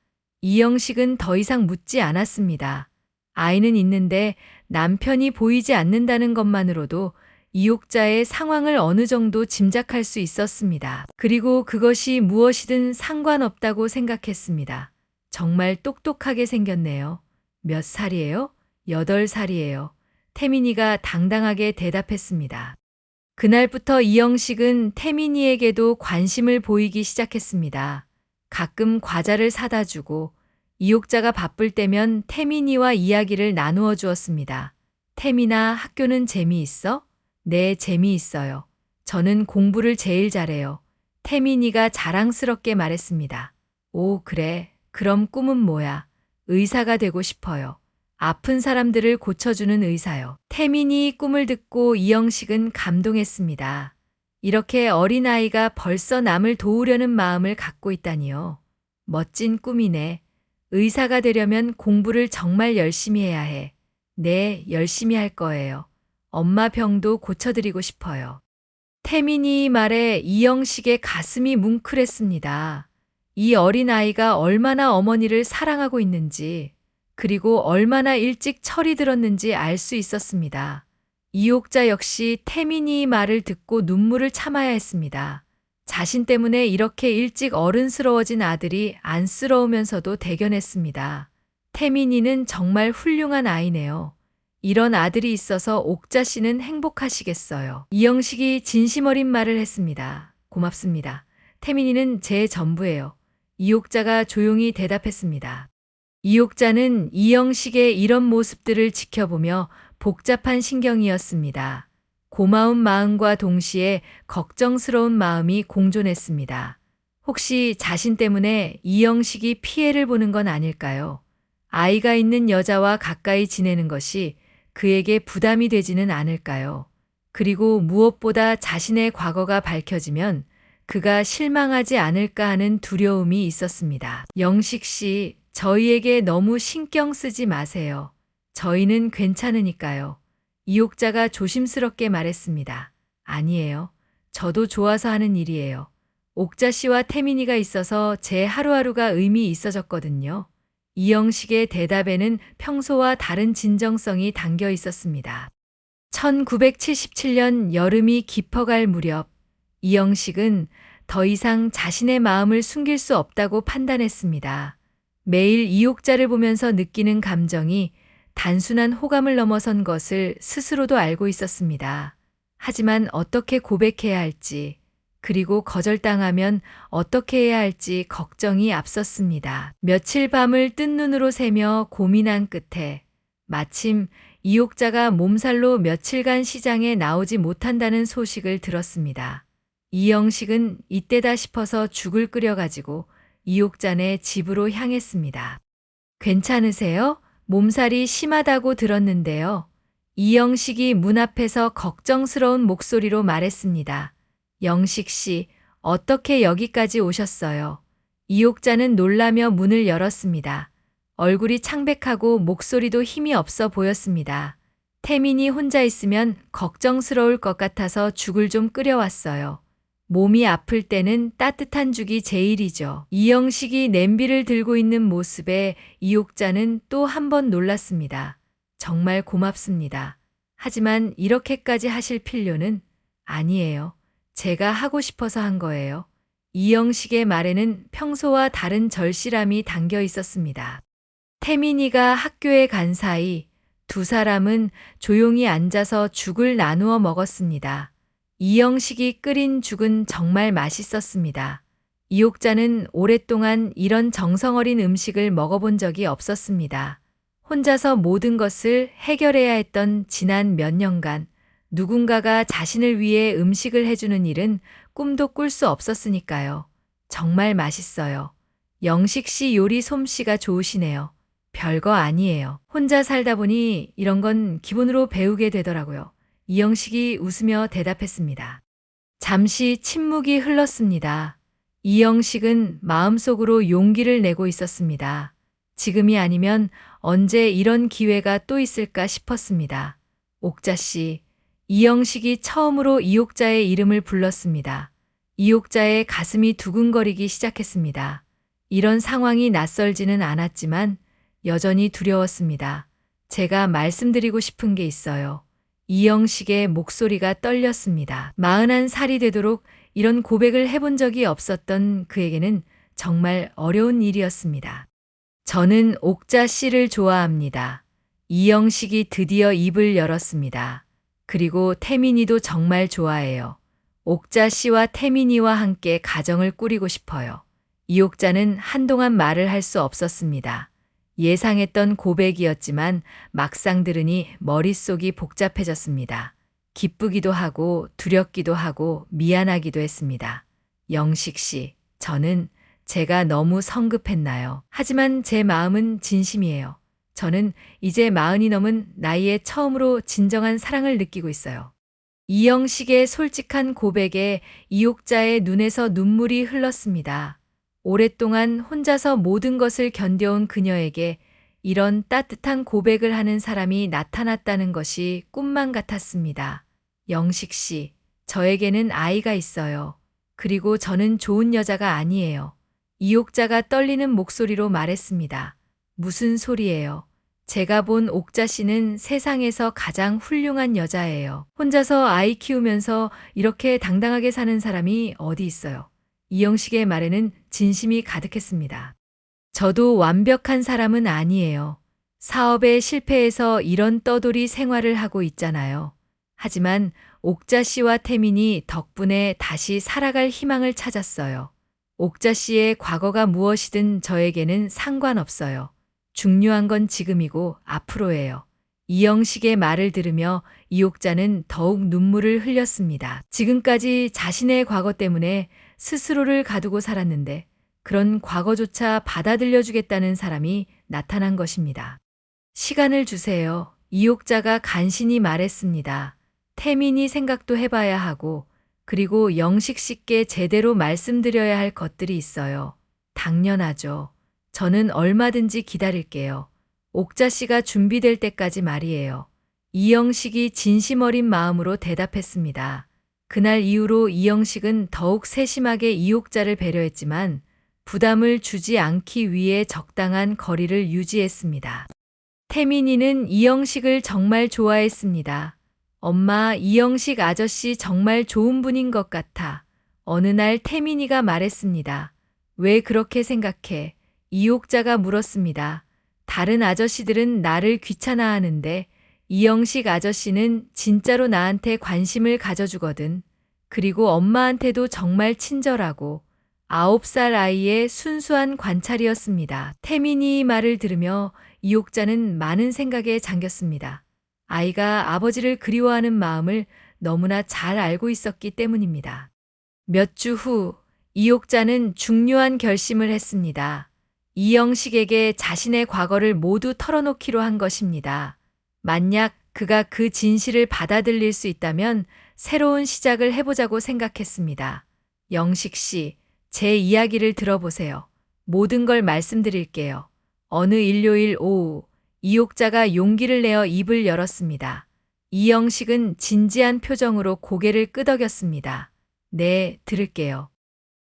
이영식은 더 이상 묻지 않았습니다. 아이는 있는데 남편이 보이지 않는다는 것만으로도 이옥자의 상황을 어느 정도 짐작할 수 있었습니다. 그리고 그것이 무엇이든 상관없다고 생각했습니다. 정말 똑똑하게 생겼네요. 몇 살이에요? 8살이에요. 태민이가 당당하게 대답했습니다. 그날부터 이영식은 태민이에게도 관심을 보이기 시작했습니다. 가끔 과자를 사다 주고 이옥자가 바쁠 때면 태민이와 이야기를 나누어 주었습니다. 태민아, 학교는 재미있어? 네, 재미있어요. 저는 공부를 제일 잘해요. 태민이가 자랑스럽게 말했습니다. 오, 그래. 그럼 꿈은 뭐야? 의사가 되고 싶어요. 아픈 사람들을 고쳐주는 의사요. 태민이의 꿈을 듣고 이영식은 감동했습니다. 이렇게 어린아이가 벌써 남을 도우려는 마음을 갖고 있다니요. 멋진 꿈이네. 의사가 되려면 공부를 정말 열심히 해야 해. 네, 열심히 할 거예요. 엄마 병도 고쳐드리고 싶어요. 태민이 말에 이영식의 가슴이 뭉클했습니다. 이 어린아이가 얼마나 어머니를 사랑하고 있는지, 그리고 얼마나 일찍 철이 들었는지 알 수 있었습니다. 이옥자 역시 태민이 말을 듣고 눈물을 참아야 했습니다. 자신 때문에 이렇게 일찍 어른스러워진 아들이 안쓰러우면서도 대견했습니다. 태민이는 정말 훌륭한 아이네요. 이런 아들이 있어서 옥자 씨는 행복하시겠어요. 이영식이 진심 어린 말을 했습니다. 고맙습니다. 태민이는 제 전부예요. 이옥자가 조용히 대답했습니다. 이옥자는 이영식의 이런 모습들을 지켜보며 복잡한 신경이었습니다. 고마운 마음과 동시에 걱정스러운 마음이 공존했습니다. 혹시 자신 때문에 이영식이 피해를 보는 건 아닐까요? 아이가 있는 여자와 가까이 지내는 것이 그에게 부담이 되지는 않을까요? 그리고 무엇보다 자신의 과거가 밝혀지면 그가 실망하지 않을까 하는 두려움이 있었습니다. 영식 씨, 저희에게 너무 신경 쓰지 마세요. 저희는 괜찮으니까요. 이옥자가 조심스럽게 말했습니다. 아니에요. 저도 좋아서 하는 일이에요. 옥자 씨와 태민이가 있어서 제 하루하루가 의미 있어졌거든요. 이영식의 대답에는 평소와 다른 진정성이 담겨 있었습니다. 1977년 여름이 깊어갈 무렵, 이영식은 더 이상 자신의 마음을 숨길 수 없다고 판단했습니다. 매일 이옥자를 보면서 느끼는 감정이 단순한 호감을 넘어선 것을 스스로도 알고 있었습니다. 하지만 어떻게 고백해야 할지, 그리고 거절당하면 어떻게 해야 할지 걱정이 앞섰습니다. 며칠 밤을 뜬 눈으로 새며 고민한 끝에 마침 이옥자가 몸살로 며칠간 시장에 나오지 못한다는 소식을 들었습니다. 이영식은 이때다 싶어서 죽을 끓여가지고 이옥자네 집으로 향했습니다. 괜찮으세요? 몸살이 심하다고 들었는데요. 이영식이 문 앞에서 걱정스러운 목소리로 말했습니다. 영식 씨, 어떻게 여기까지 오셨어요? 이옥자는 놀라며 문을 열었습니다. 얼굴이 창백하고 목소리도 힘이 없어 보였습니다. 태민이 혼자 있으면 걱정스러울 것 같아서 죽을 좀 끓여왔어요. 몸이 아플 때는 따뜻한 죽이 제일이죠. 이영식이 냄비를 들고 있는 모습에 이옥자는 또 한 번 놀랐습니다. 정말 고맙습니다. 하지만 이렇게까지 하실 필요는 아니에요. 제가 하고 싶어서 한 거예요. 이영식의 말에는 평소와 다른 절실함이 담겨 있었습니다. 태민이가 학교에 간 사이 두 사람은 조용히 앉아서 죽을 나누어 먹었습니다. 이영식이 끓인 죽은 정말 맛있었습니다. 이옥자는 오랫동안 이런 정성어린 음식을 먹어본 적이 없었습니다. 혼자서 모든 것을 해결해야 했던 지난 몇 년간 누군가가 자신을 위해 음식을 해주는 일은 꿈도 꿀 수 없었으니까요. 정말 맛있어요. 영식 씨 요리 솜씨가 좋으시네요. 별거 아니에요. 혼자 살다 보니 이런 건 기본으로 배우게 되더라고요. 이영식이 웃으며 대답했습니다. 잠시 침묵이 흘렀습니다. 이영식은 마음속으로 용기를 내고 있었습니다. 지금이 아니면 언제 이런 기회가 또 있을까 싶었습니다. 옥자 씨, 이영식이 처음으로 이옥자의 이름을 불렀습니다. 이옥자의 가슴이 두근거리기 시작했습니다. 이런 상황이 낯설지는 않았지만 여전히 두려웠습니다. 제가 말씀드리고 싶은 게 있어요. 이영식의 목소리가 떨렸습니다. 41살이 되도록 이런 고백을 해본 적이 없었던 그에게는 정말 어려운 일이었습니다. 저는 옥자 씨를 좋아합니다. 이영식이 드디어 입을 열었습니다. 그리고 태민이도 정말 좋아해요. 옥자 씨와 태민이와 함께 가정을 꾸리고 싶어요. 이옥자는 한동안 말을 할 수 없었습니다. 예상했던 고백이었지만 막상 들으니 머릿속이 복잡해졌습니다. 기쁘기도 하고 두렵기도 하고 미안하기도 했습니다. 영식 씨, 저는 제가 너무 성급했나요? 하지만 제 마음은 진심이에요. 저는 이제 40이 넘은 나이에 처음으로 진정한 사랑을 느끼고 있어요. 이영식의 솔직한 고백에 이옥자의 눈에서 눈물이 흘렀습니다. 오랫동안 혼자서 모든 것을 견뎌온 그녀에게 이런 따뜻한 고백을 하는 사람이 나타났다는 것이 꿈만 같았습니다. 영식 씨, 저에게는 아이가 있어요. 그리고 저는 좋은 여자가 아니에요. 이옥자가 떨리는 목소리로 말했습니다. 무슨 소리예요? 제가 본 옥자 씨는 세상에서 가장 훌륭한 여자예요. 혼자서 아이 키우면서 이렇게 당당하게 사는 사람이 어디 있어요? 이영식의 말에는 진심이 가득했습니다. 저도 완벽한 사람은 아니에요. 사업에 실패해서 이런 떠돌이 생활을 하고 있잖아요. 하지만 옥자 씨와 태민이 덕분에 다시 살아갈 희망을 찾았어요. 옥자 씨의 과거가 무엇이든 저에게는 상관없어요. 중요한 건 지금이고 앞으로예요. 이영식의 말을 들으며 이옥자는 더욱 눈물을 흘렸습니다. 지금까지 자신의 과거 때문에 스스로를 가두고 살았는데 그런 과거조차 받아들여 주겠다는 사람이 나타난 것입니다. 시간을 주세요. 이옥자가 간신히 말했습니다. 태민이 생각도 해봐야 하고 그리고 영식 씨께 제대로 말씀드려야 할 것들이 있어요. 당연하죠. 저는 얼마든지 기다릴게요. 옥자 씨가 준비될 때까지 말이에요. 이영식이 진심 어린 마음으로 대답했습니다. 그날 이후로 이영식은 더욱 세심하게 이옥자를 배려했지만 부담을 주지 않기 위해 적당한 거리를 유지했습니다. 태민이는 이영식을 정말 좋아했습니다. 엄마, 이영식 아저씨 정말 좋은 분인 것 같아. 어느 날 태민이가 말했습니다. 왜 그렇게 생각해? 이옥자가 물었습니다. 다른 아저씨들은 나를 귀찮아하는데 이영식 아저씨는 진짜로 나한테 관심을 가져주거든. 그리고 엄마한테도 정말 친절하고 9살 아이의 순수한 관찰이었습니다. 태민이 말을 들으며 이옥자는 많은 생각에 잠겼습니다. 아이가 아버지를 그리워하는 마음을 너무나 잘 알고 있었기 때문입니다. 몇 주 후 이옥자는 중요한 결심을 했습니다. 이영식에게 자신의 과거를 모두 털어놓기로 한 것입니다. 만약 그가 그 진실을 받아들일 수 있다면 새로운 시작을 해보자고 생각했습니다. 영식 씨, 제 이야기를 들어보세요. 모든 걸 말씀드릴게요. 어느 일요일 오후 이옥자가 용기를 내어 입을 열었습니다. 이영식은 진지한 표정으로 고개를 끄덕였습니다. 네, 들을게요.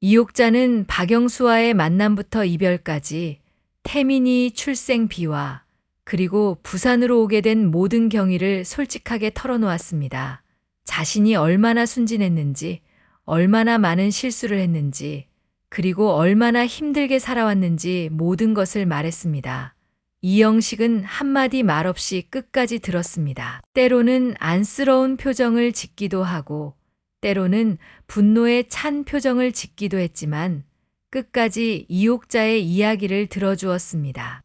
이옥자는 박영수와의 만남부터 이별까지 태민이 출생 비화 그리고 부산으로 오게 된 모든 경위를 솔직하게 털어놓았습니다. 자신이 얼마나 순진했는지, 얼마나 많은 실수를 했는지, 그리고 얼마나 힘들게 살아왔는지 모든 것을 말했습니다. 이영식은 한마디 말 없이 끝까지 들었습니다. 때로는 안쓰러운 표정을 짓기도 하고, 때로는 분노에 찬 표정을 짓기도 했지만, 끝까지 이옥자의 이야기를 들어주었습니다.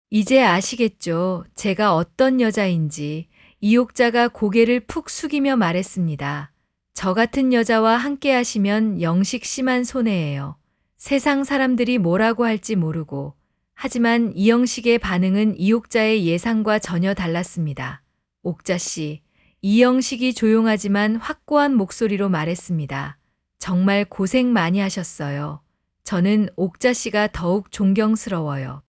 이제 아시겠죠? 제가 어떤 여자인지. 이옥자가 고개를 푹 숙이며 말했습니다. 저 같은 여자와 함께 하시면 영식 씨만 손해예요. 세상 사람들이 뭐라고 할지 모르고. 하지만 이영식의 반응은 이옥자의 예상과 전혀 달랐습니다. 옥자 씨, 이영식이 조용하지만 확고한 목소리로 말했습니다. 정말 고생 많이 하셨어요. 저는 옥자 씨가 더욱 존경스러워요.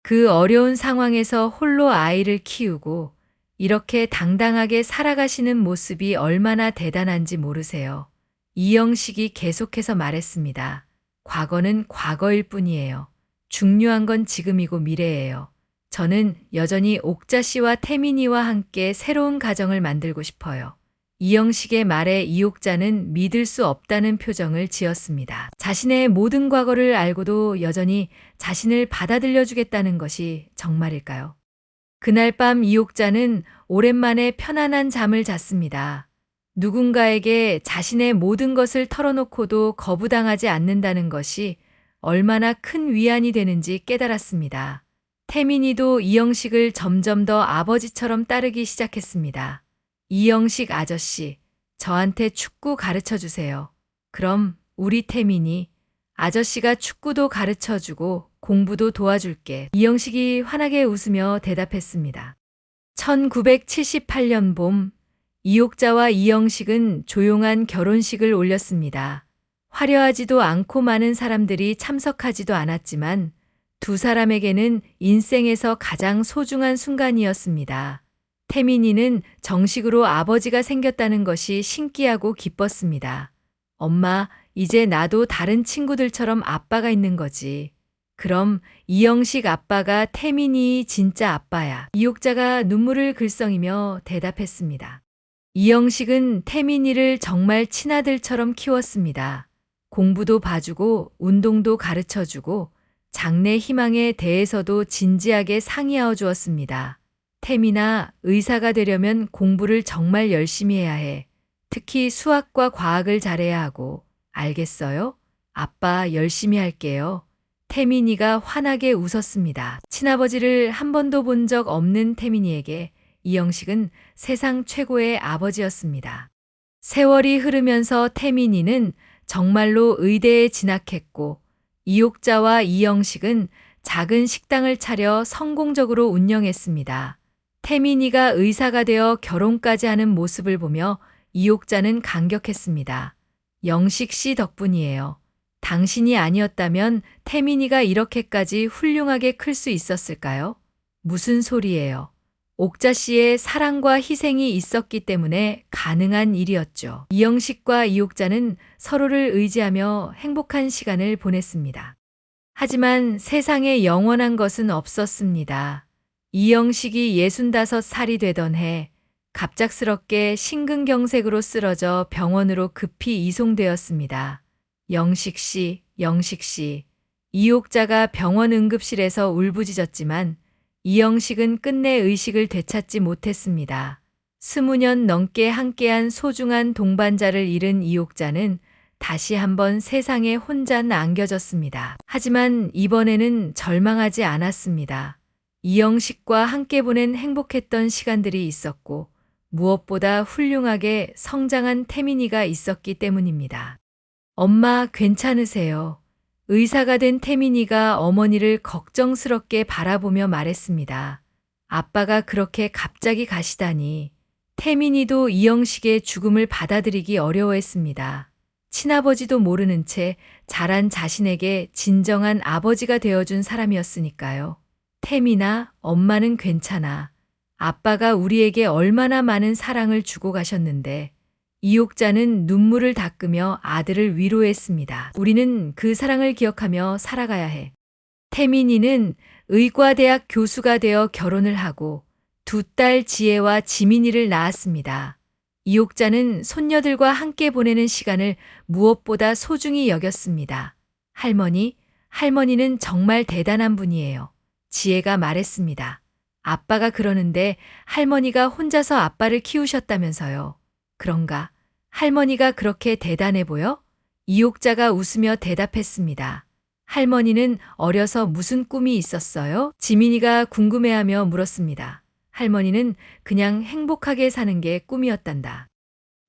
그 어려운 상황에서 홀로 아이를 키우고 이렇게 당당하게 살아가시는 모습이 얼마나 대단한지 모르세요. 이영식이 계속해서 말했습니다. 과거는 과거일 뿐이에요. 중요한 건 지금이고 미래예요. 저는 여전히 옥자 씨와 태민이와 함께 새로운 가정을 만들고 싶어요. 이영식의 말에 이옥자는 믿을 수 없다는 표정을 지었습니다. 자신의 모든 과거를 알고도 여전히 자신을 받아들여 주겠다는 것이 정말일까요? 그날 밤 이옥자는 오랜만에 편안한 잠을 잤습니다. 누군가에게 자신의 모든 것을 털어놓고도 거부당하지 않는다는 것이 얼마나 큰 위안이 되는지 깨달았습니다. 태민이도 이영식을 점점 더 아버지처럼 따르기 시작했습니다. 이영식 아저씨, 저한테 축구 가르쳐 주세요. 그럼 우리 태민이 아저씨가 축구도 가르쳐 주고 공부도 도와줄게. 이영식이 환하게 웃으며 대답했습니다. 1978년 봄, 이옥자와 이영식은 조용한 결혼식을 올렸습니다. 화려하지도 않고 많은 사람들이 참석하지도 않았지만 두 사람에게는 인생에서 가장 소중한 순간이었습니다. 태민이는 정식으로 아버지가 생겼다는 것이 신기하고 기뻤습니다. 엄마, 이제 나도 다른 친구들처럼 아빠가 있는 거지. 그럼 이영식 아빠가 태민이 진짜 아빠야. 이옥자가 눈물을 글썽이며 대답했습니다. 이영식은 태민이를 정말 친아들처럼 키웠습니다. 공부도 봐주고 운동도 가르쳐주고 장래 희망에 대해서도 진지하게 상의하어 주었습니다. 태민아, 의사가 되려면 공부를 정말 열심히 해야 해. 특히 수학과 과학을 잘해야 하고. 알겠어요? 아빠 열심히 할게요. 태민이가 환하게 웃었습니다. 친아버지를 한 번도 본 적 없는 태민이에게 이영식은 세상 최고의 아버지였습니다. 세월이 흐르면서 태민이는 정말로 의대에 진학했고 이옥자와 이영식은 작은 식당을 차려 성공적으로 운영했습니다. 태민이가 의사가 되어 결혼까지 하는 모습을 보며 이옥자는 감격했습니다. 영식 씨 덕분이에요. 당신이 아니었다면 태민이가 이렇게까지 훌륭하게 클 수 있었을까요? 무슨 소리예요? 옥자 씨의 사랑과 희생이 있었기 때문에 가능한 일이었죠. 이영식과 이옥자는 서로를 의지하며 행복한 시간을 보냈습니다. 하지만 세상에 영원한 것은 없었습니다. 이영식이 65살이 되던 해 갑작스럽게 심근경색으로 쓰러져 병원으로 급히 이송되었습니다. 영식 씨. 이옥자가 병원 응급실에서 울부짖었지만 이영식은 끝내 의식을 되찾지 못했습니다. 20년 넘게 함께한 소중한 동반자를 잃은 이옥자는 다시 한번 세상에 혼자 남겨졌습니다. 하지만 이번에는 절망하지 않았습니다. 이영식과 함께 보낸 행복했던 시간들이 있었고 무엇보다 훌륭하게 성장한 태민이가 있었기 때문입니다. 엄마 괜찮으세요? 의사가 된 태민이가 어머니를 걱정스럽게 바라보며 말했습니다. 아빠가 그렇게 갑자기 가시다니. 태민이도 이영식의 죽음을 받아들이기 어려워했습니다. 친아버지도 모르는 채 자란 자신에게 진정한 아버지가 되어준 사람이었으니까요. 태민아, 엄마는 괜찮아. 아빠가 우리에게 얼마나 많은 사랑을 주고 가셨는데. 이옥자는 눈물을 닦으며 아들을 위로했습니다. 우리는 그 사랑을 기억하며 살아가야 해. 태민이는 의과대학 교수가 되어 결혼을 하고 두 딸 지혜와 지민이를 낳았습니다. 이옥자는 손녀들과 함께 보내는 시간을 무엇보다 소중히 여겼습니다. 할머니는 정말 대단한 분이에요. 지혜가 말했습니다. 아빠가 그러는데 할머니가 혼자서 아빠를 키우셨다면서요. 그런가? 할머니가 그렇게 대단해 보여? 이옥자가 웃으며 대답했습니다. 할머니는 어려서 무슨 꿈이 있었어요? 지민이가 궁금해하며 물었습니다. 할머니는 그냥 행복하게 사는 게 꿈이었단다.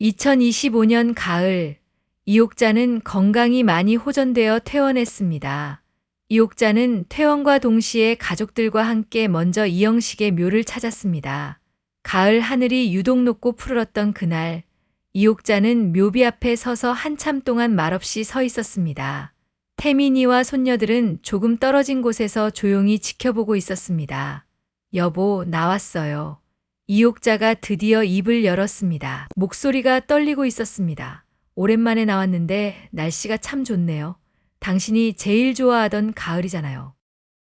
2025년 가을, 이옥자는 건강이 많이 호전되어 퇴원했습니다. 이옥자는 퇴원과 동시에 가족들과 함께 먼저 이영식의 묘를 찾았습니다. 가을 하늘이 유독 높고 푸르렀던 그날, 이옥자는 묘비 앞에 서서 한참 동안 말없이 서 있었습니다. 태민이와 손녀들은 조금 떨어진 곳에서 조용히 지켜보고 있었습니다. 여보, 나왔어요. 이옥자가 드디어 입을 열었습니다. 목소리가 떨리고 있었습니다. 오랜만에 나왔는데 날씨가 참 좋네요. 당신이 제일 좋아하던 가을이잖아요.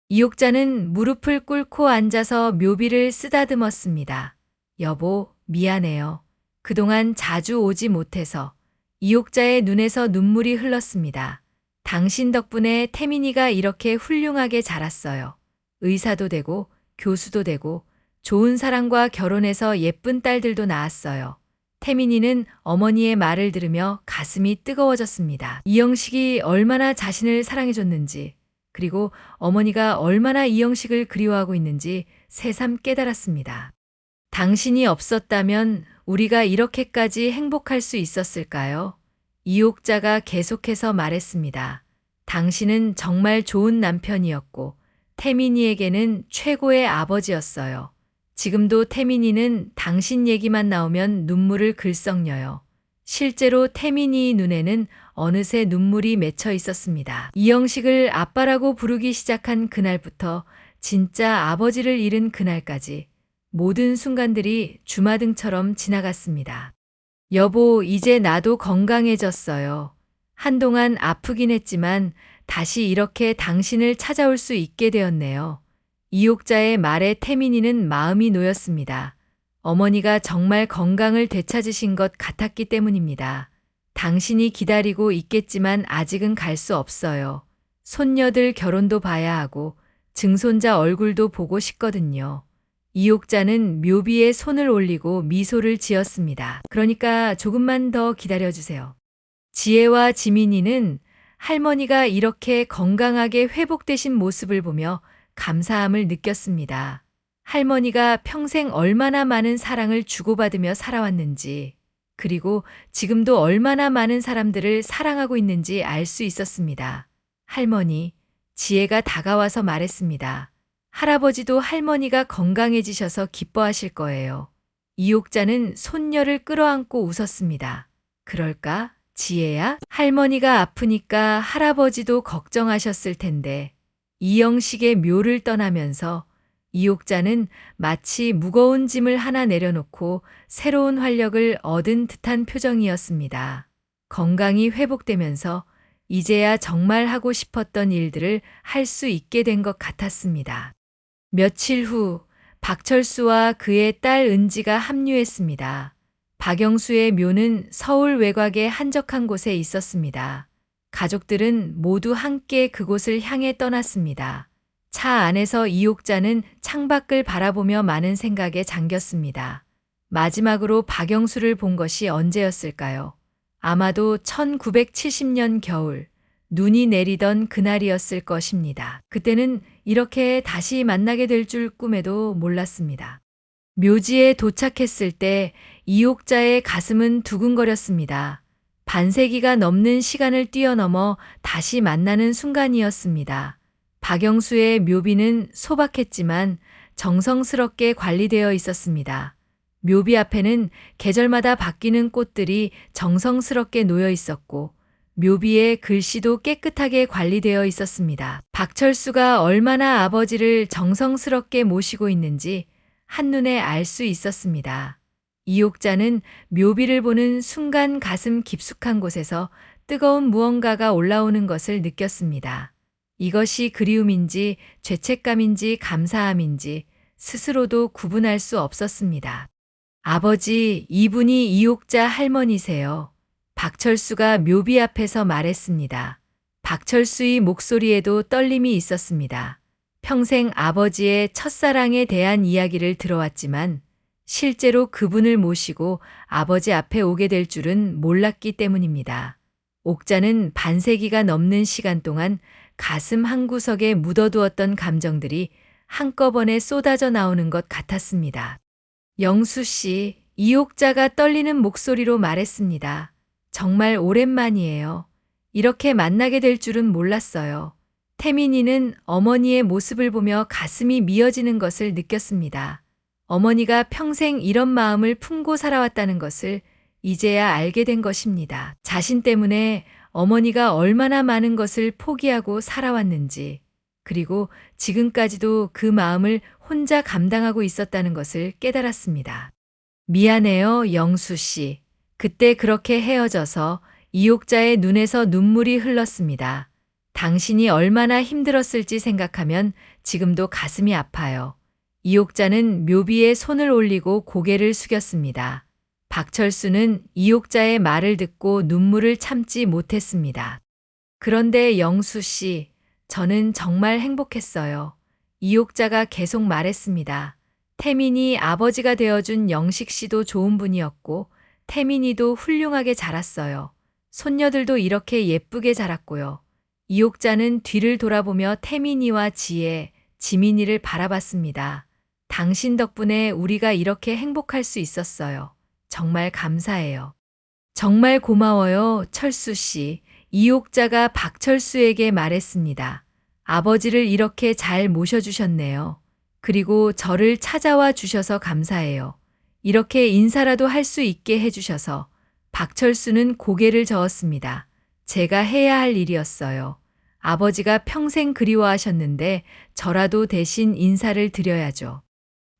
이옥자는 무릎을 꿇고 앉아서 묘비를 쓰다듬었습니다. 여보, 미안해요. 그동안 자주 오지 못해서. 이옥자의 눈에서 눈물이 흘렀습니다. 당신 덕분에 태민이가 이렇게 훌륭하게 자랐어요. 의사도 되고 교수도 되고 좋은 사람과 결혼해서 예쁜 딸들도 낳았어요. 태민이는 어머니의 말을 들으며 가슴이 뜨거워졌습니다. 이영식이 얼마나 자신을 사랑해줬는지, 그리고 어머니가 얼마나 이영식을 그리워하고 있는지 새삼 깨달았습니다. 당신이 없었다면 우리가 이렇게까지 행복할 수 있었을까요? 이옥자가 계속해서 말했습니다. 당신은 정말 좋은 남편이었고 태민이에게는 최고의 아버지였어요. 지금도 태민이는 당신 얘기만 나오면 눈물을 글썽여요. 실제로 태민이 눈에는 어느새 눈물이 맺혀 있었습니다. 이영식을 아빠라고 부르기 시작한 그날부터 진짜 아버지를 잃은 그날까지 모든 순간들이 주마등처럼 지나갔습니다. 여보, 이제 나도 건강해졌어요. 한동안 아프긴 했지만 다시 이렇게 당신을 찾아올 수 있게 되었네요. 이옥자의 말에 태민이는 마음이 놓였습니다. 어머니가 정말 건강을 되찾으신 것 같았기 때문입니다. 당신이 기다리고 있겠지만 아직은 갈 수 없어요. 손녀들 결혼도 봐야 하고 증손자 얼굴도 보고 싶거든요. 이옥자는 묘비에 손을 올리고 미소를 지었습니다. 그러니까 조금만 더 기다려주세요. 지혜와 지민이는 할머니가 이렇게 건강하게 회복되신 모습을 보며 감사함을 느꼈습니다. 할머니가 평생 얼마나 많은 사랑을 주고받으며 살아왔는지, 그리고 지금도 얼마나 많은 사람들을 사랑하고 있는지 알 수 있었습니다. 할머니, 지혜가 다가와서 말했습니다. 할아버지도 할머니가 건강해지셔서 기뻐하실 거예요. 이옥자는 손녀를 끌어안고 웃었습니다. 그럴까? 지혜야? 할머니가 아프니까 할아버지도 걱정하셨을 텐데. 이영식의 묘를 떠나면서 이옥자는 마치 무거운 짐을 하나 내려놓고 새로운 활력을 얻은 듯한 표정이었습니다. 건강이 회복되면서 이제야 정말 하고 싶었던 일들을 할 수 있게 된 것 같았습니다. 며칠 후 박철수와 그의 딸 은지가 합류했습니다. 박영수의 묘는 서울 외곽의 한적한 곳에 있었습니다. 가족들은 모두 함께 그곳을 향해 떠났습니다. 차 안에서 이옥자는 창밖을 바라보며 많은 생각에 잠겼습니다. 마지막으로 박영수를 본 것이 언제였을까요? 아마도 1970년 겨울, 눈이 내리던 그날이었을 것입니다. 그때는 이렇게 다시 만나게 될 줄 꿈에도 몰랐습니다. 묘지에 도착했을 때 이옥자의 가슴은 두근거렸습니다. 반세기가 넘는 시간을 뛰어넘어 다시 만나는 순간이었습니다. 박영수의 묘비는 소박했지만 정성스럽게 관리되어 있었습니다. 묘비 앞에는 계절마다 바뀌는 꽃들이 정성스럽게 놓여 있었고 묘비의 글씨도 깨끗하게 관리되어 있었습니다. 박철수가 얼마나 아버지를 정성스럽게 모시고 있는지 한눈에 알 수 있었습니다. 이옥자는 묘비를 보는 순간 가슴 깊숙한 곳에서 뜨거운 무언가가 올라오는 것을 느꼈습니다. 이것이 그리움인지 죄책감인지 감사함인지 스스로도 구분할 수 없었습니다. 아버지, 이분이 이옥자 할머니세요. 박철수가 묘비 앞에서 말했습니다. 박철수의 목소리에도 떨림이 있었습니다. 평생 아버지의 첫사랑에 대한 이야기를 들어왔지만 실제로 그분을 모시고 아버지 앞에 오게 될 줄은 몰랐기 때문입니다. 옥자는 반세기가 넘는 시간 동안 가슴 한구석에 묻어두었던 감정들이 한꺼번에 쏟아져 나오는 것 같았습니다. 영수 씨, 이옥자가 떨리는 목소리로 말했습니다. 정말 오랜만이에요. 이렇게 만나게 될 줄은 몰랐어요. 태민이는 어머니의 모습을 보며 가슴이 미어지는 것을 느꼈습니다. 어머니가 평생 이런 마음을 품고 살아왔다는 것을 이제야 알게 된 것입니다. 자신 때문에 어머니가 얼마나 많은 것을 포기하고 살아왔는지, 그리고 지금까지도 그 마음을 혼자 감당하고 있었다는 것을 깨달았습니다. 미안해요, 영수 씨. 그때 그렇게 헤어져서 이옥자의 눈에서 눈물이 흘렀습니다. 당신이 얼마나 힘들었을지 생각하면 지금도 가슴이 아파요. 이옥자는 묘비에 손을 올리고 고개를 숙였습니다. 박철수는 이옥자의 말을 듣고 눈물을 참지 못했습니다. 그런데 영수 씨, 저는 정말 행복했어요. 이옥자가 계속 말했습니다. 태민이 아버지가 되어준 영식 씨도 좋은 분이었고 태민이도 훌륭하게 자랐어요. 손녀들도 이렇게 예쁘게 자랐고요. 이옥자는 뒤를 돌아보며 태민이와 지혜, 지민이를 바라봤습니다. 당신 덕분에 우리가 이렇게 행복할 수 있었어요. 정말 감사해요. 정말 고마워요, 철수 씨. 이옥자가 박철수에게 말했습니다. 아버지를 이렇게 잘 모셔주셨네요. 그리고 저를 찾아와 주셔서 감사해요. 이렇게 인사라도 할 수 있게 해주셔서. 박철수는 고개를 저었습니다. 제가 해야 할 일이었어요. 아버지가 평생 그리워하셨는데 저라도 대신 인사를 드려야죠.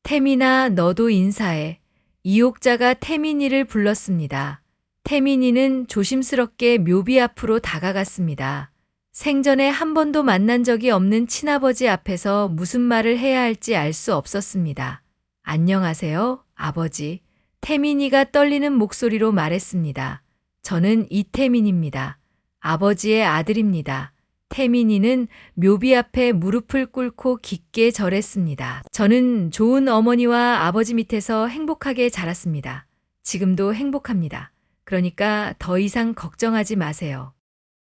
태민아, 너도 인사해. 이옥자가 태민이를 불렀습니다. 태민이는 조심스럽게 묘비 앞으로 다가갔습니다. 생전에 한 번도 만난 적이 없는 친아버지 앞에서 무슨 말을 해야 할지 알 수 없었습니다. 안녕하세요, 아버지. 태민이가 떨리는 목소리로 말했습니다. 저는 이태민입니다. 아버지의 아들입니다. 태민이는 묘비 앞에 무릎을 꿇고 깊게 절했습니다. 저는 좋은 어머니와 아버지 밑에서 행복하게 자랐습니다. 지금도 행복합니다. 그러니까 더 이상 걱정하지 마세요.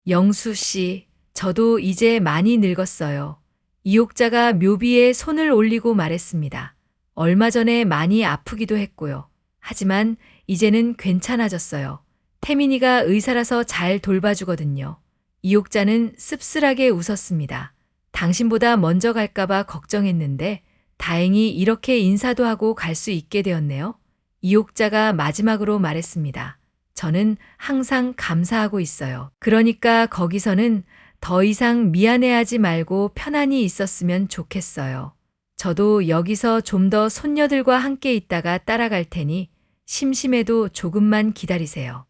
영수 씨, 저도 이제 많이 늙었어요. 이옥자가 묘비에 손을 올리고 말했습니다. 얼마 전에 많이 아프기도 했고요. 하지만 이제는 괜찮아졌어요. 태민이가 의사라서 잘 돌봐주거든요. 이옥자는 씁쓸하게 웃었습니다. 당신보다 먼저 갈까봐 걱정했는데 다행히 이렇게 인사도 하고 갈 수 있게 되었네요. 이옥자가 마지막으로 말했습니다. 저는 항상 감사하고 있어요. 그러니까 거기서는 더 이상 미안해하지 말고 편안히 있었으면 좋겠어요. 저도 여기서 좀 더 손녀들과 함께 있다가 따라갈 테니 심심해도 조금만 기다리세요.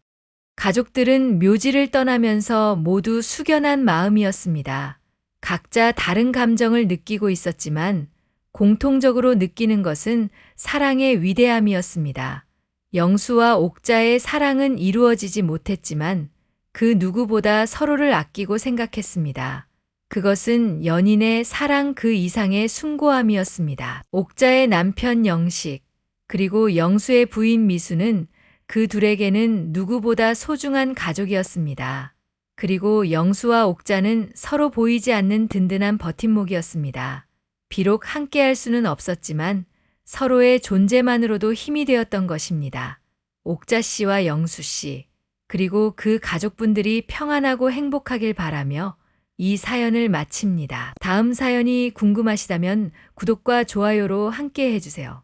가족들은 묘지를 떠나면서 모두 숙연한 마음이었습니다. 각자 다른 감정을 느끼고 있었지만 공통적으로 느끼는 것은 사랑의 위대함이었습니다. 영수와 옥자의 사랑은 이루어지지 못했지만 그 누구보다 서로를 아끼고 생각했습니다. 그것은 연인의 사랑 그 이상의 숭고함이었습니다. 옥자의 남편 영식, 그리고 영수의 부인 미수는 그 둘에게는 누구보다 소중한 가족이었습니다. 그리고 영수와 옥자는 서로 보이지 않는 든든한 버팀목이었습니다. 비록 함께할 수는 없었지만 서로의 존재만으로도 힘이 되었던 것입니다. 옥자 씨와 영수 씨, 그리고 그 가족분들이 평안하고 행복하길 바라며 이 사연을 마칩니다. 다음 사연이 궁금하시다면 구독과 좋아요로 함께 해주세요.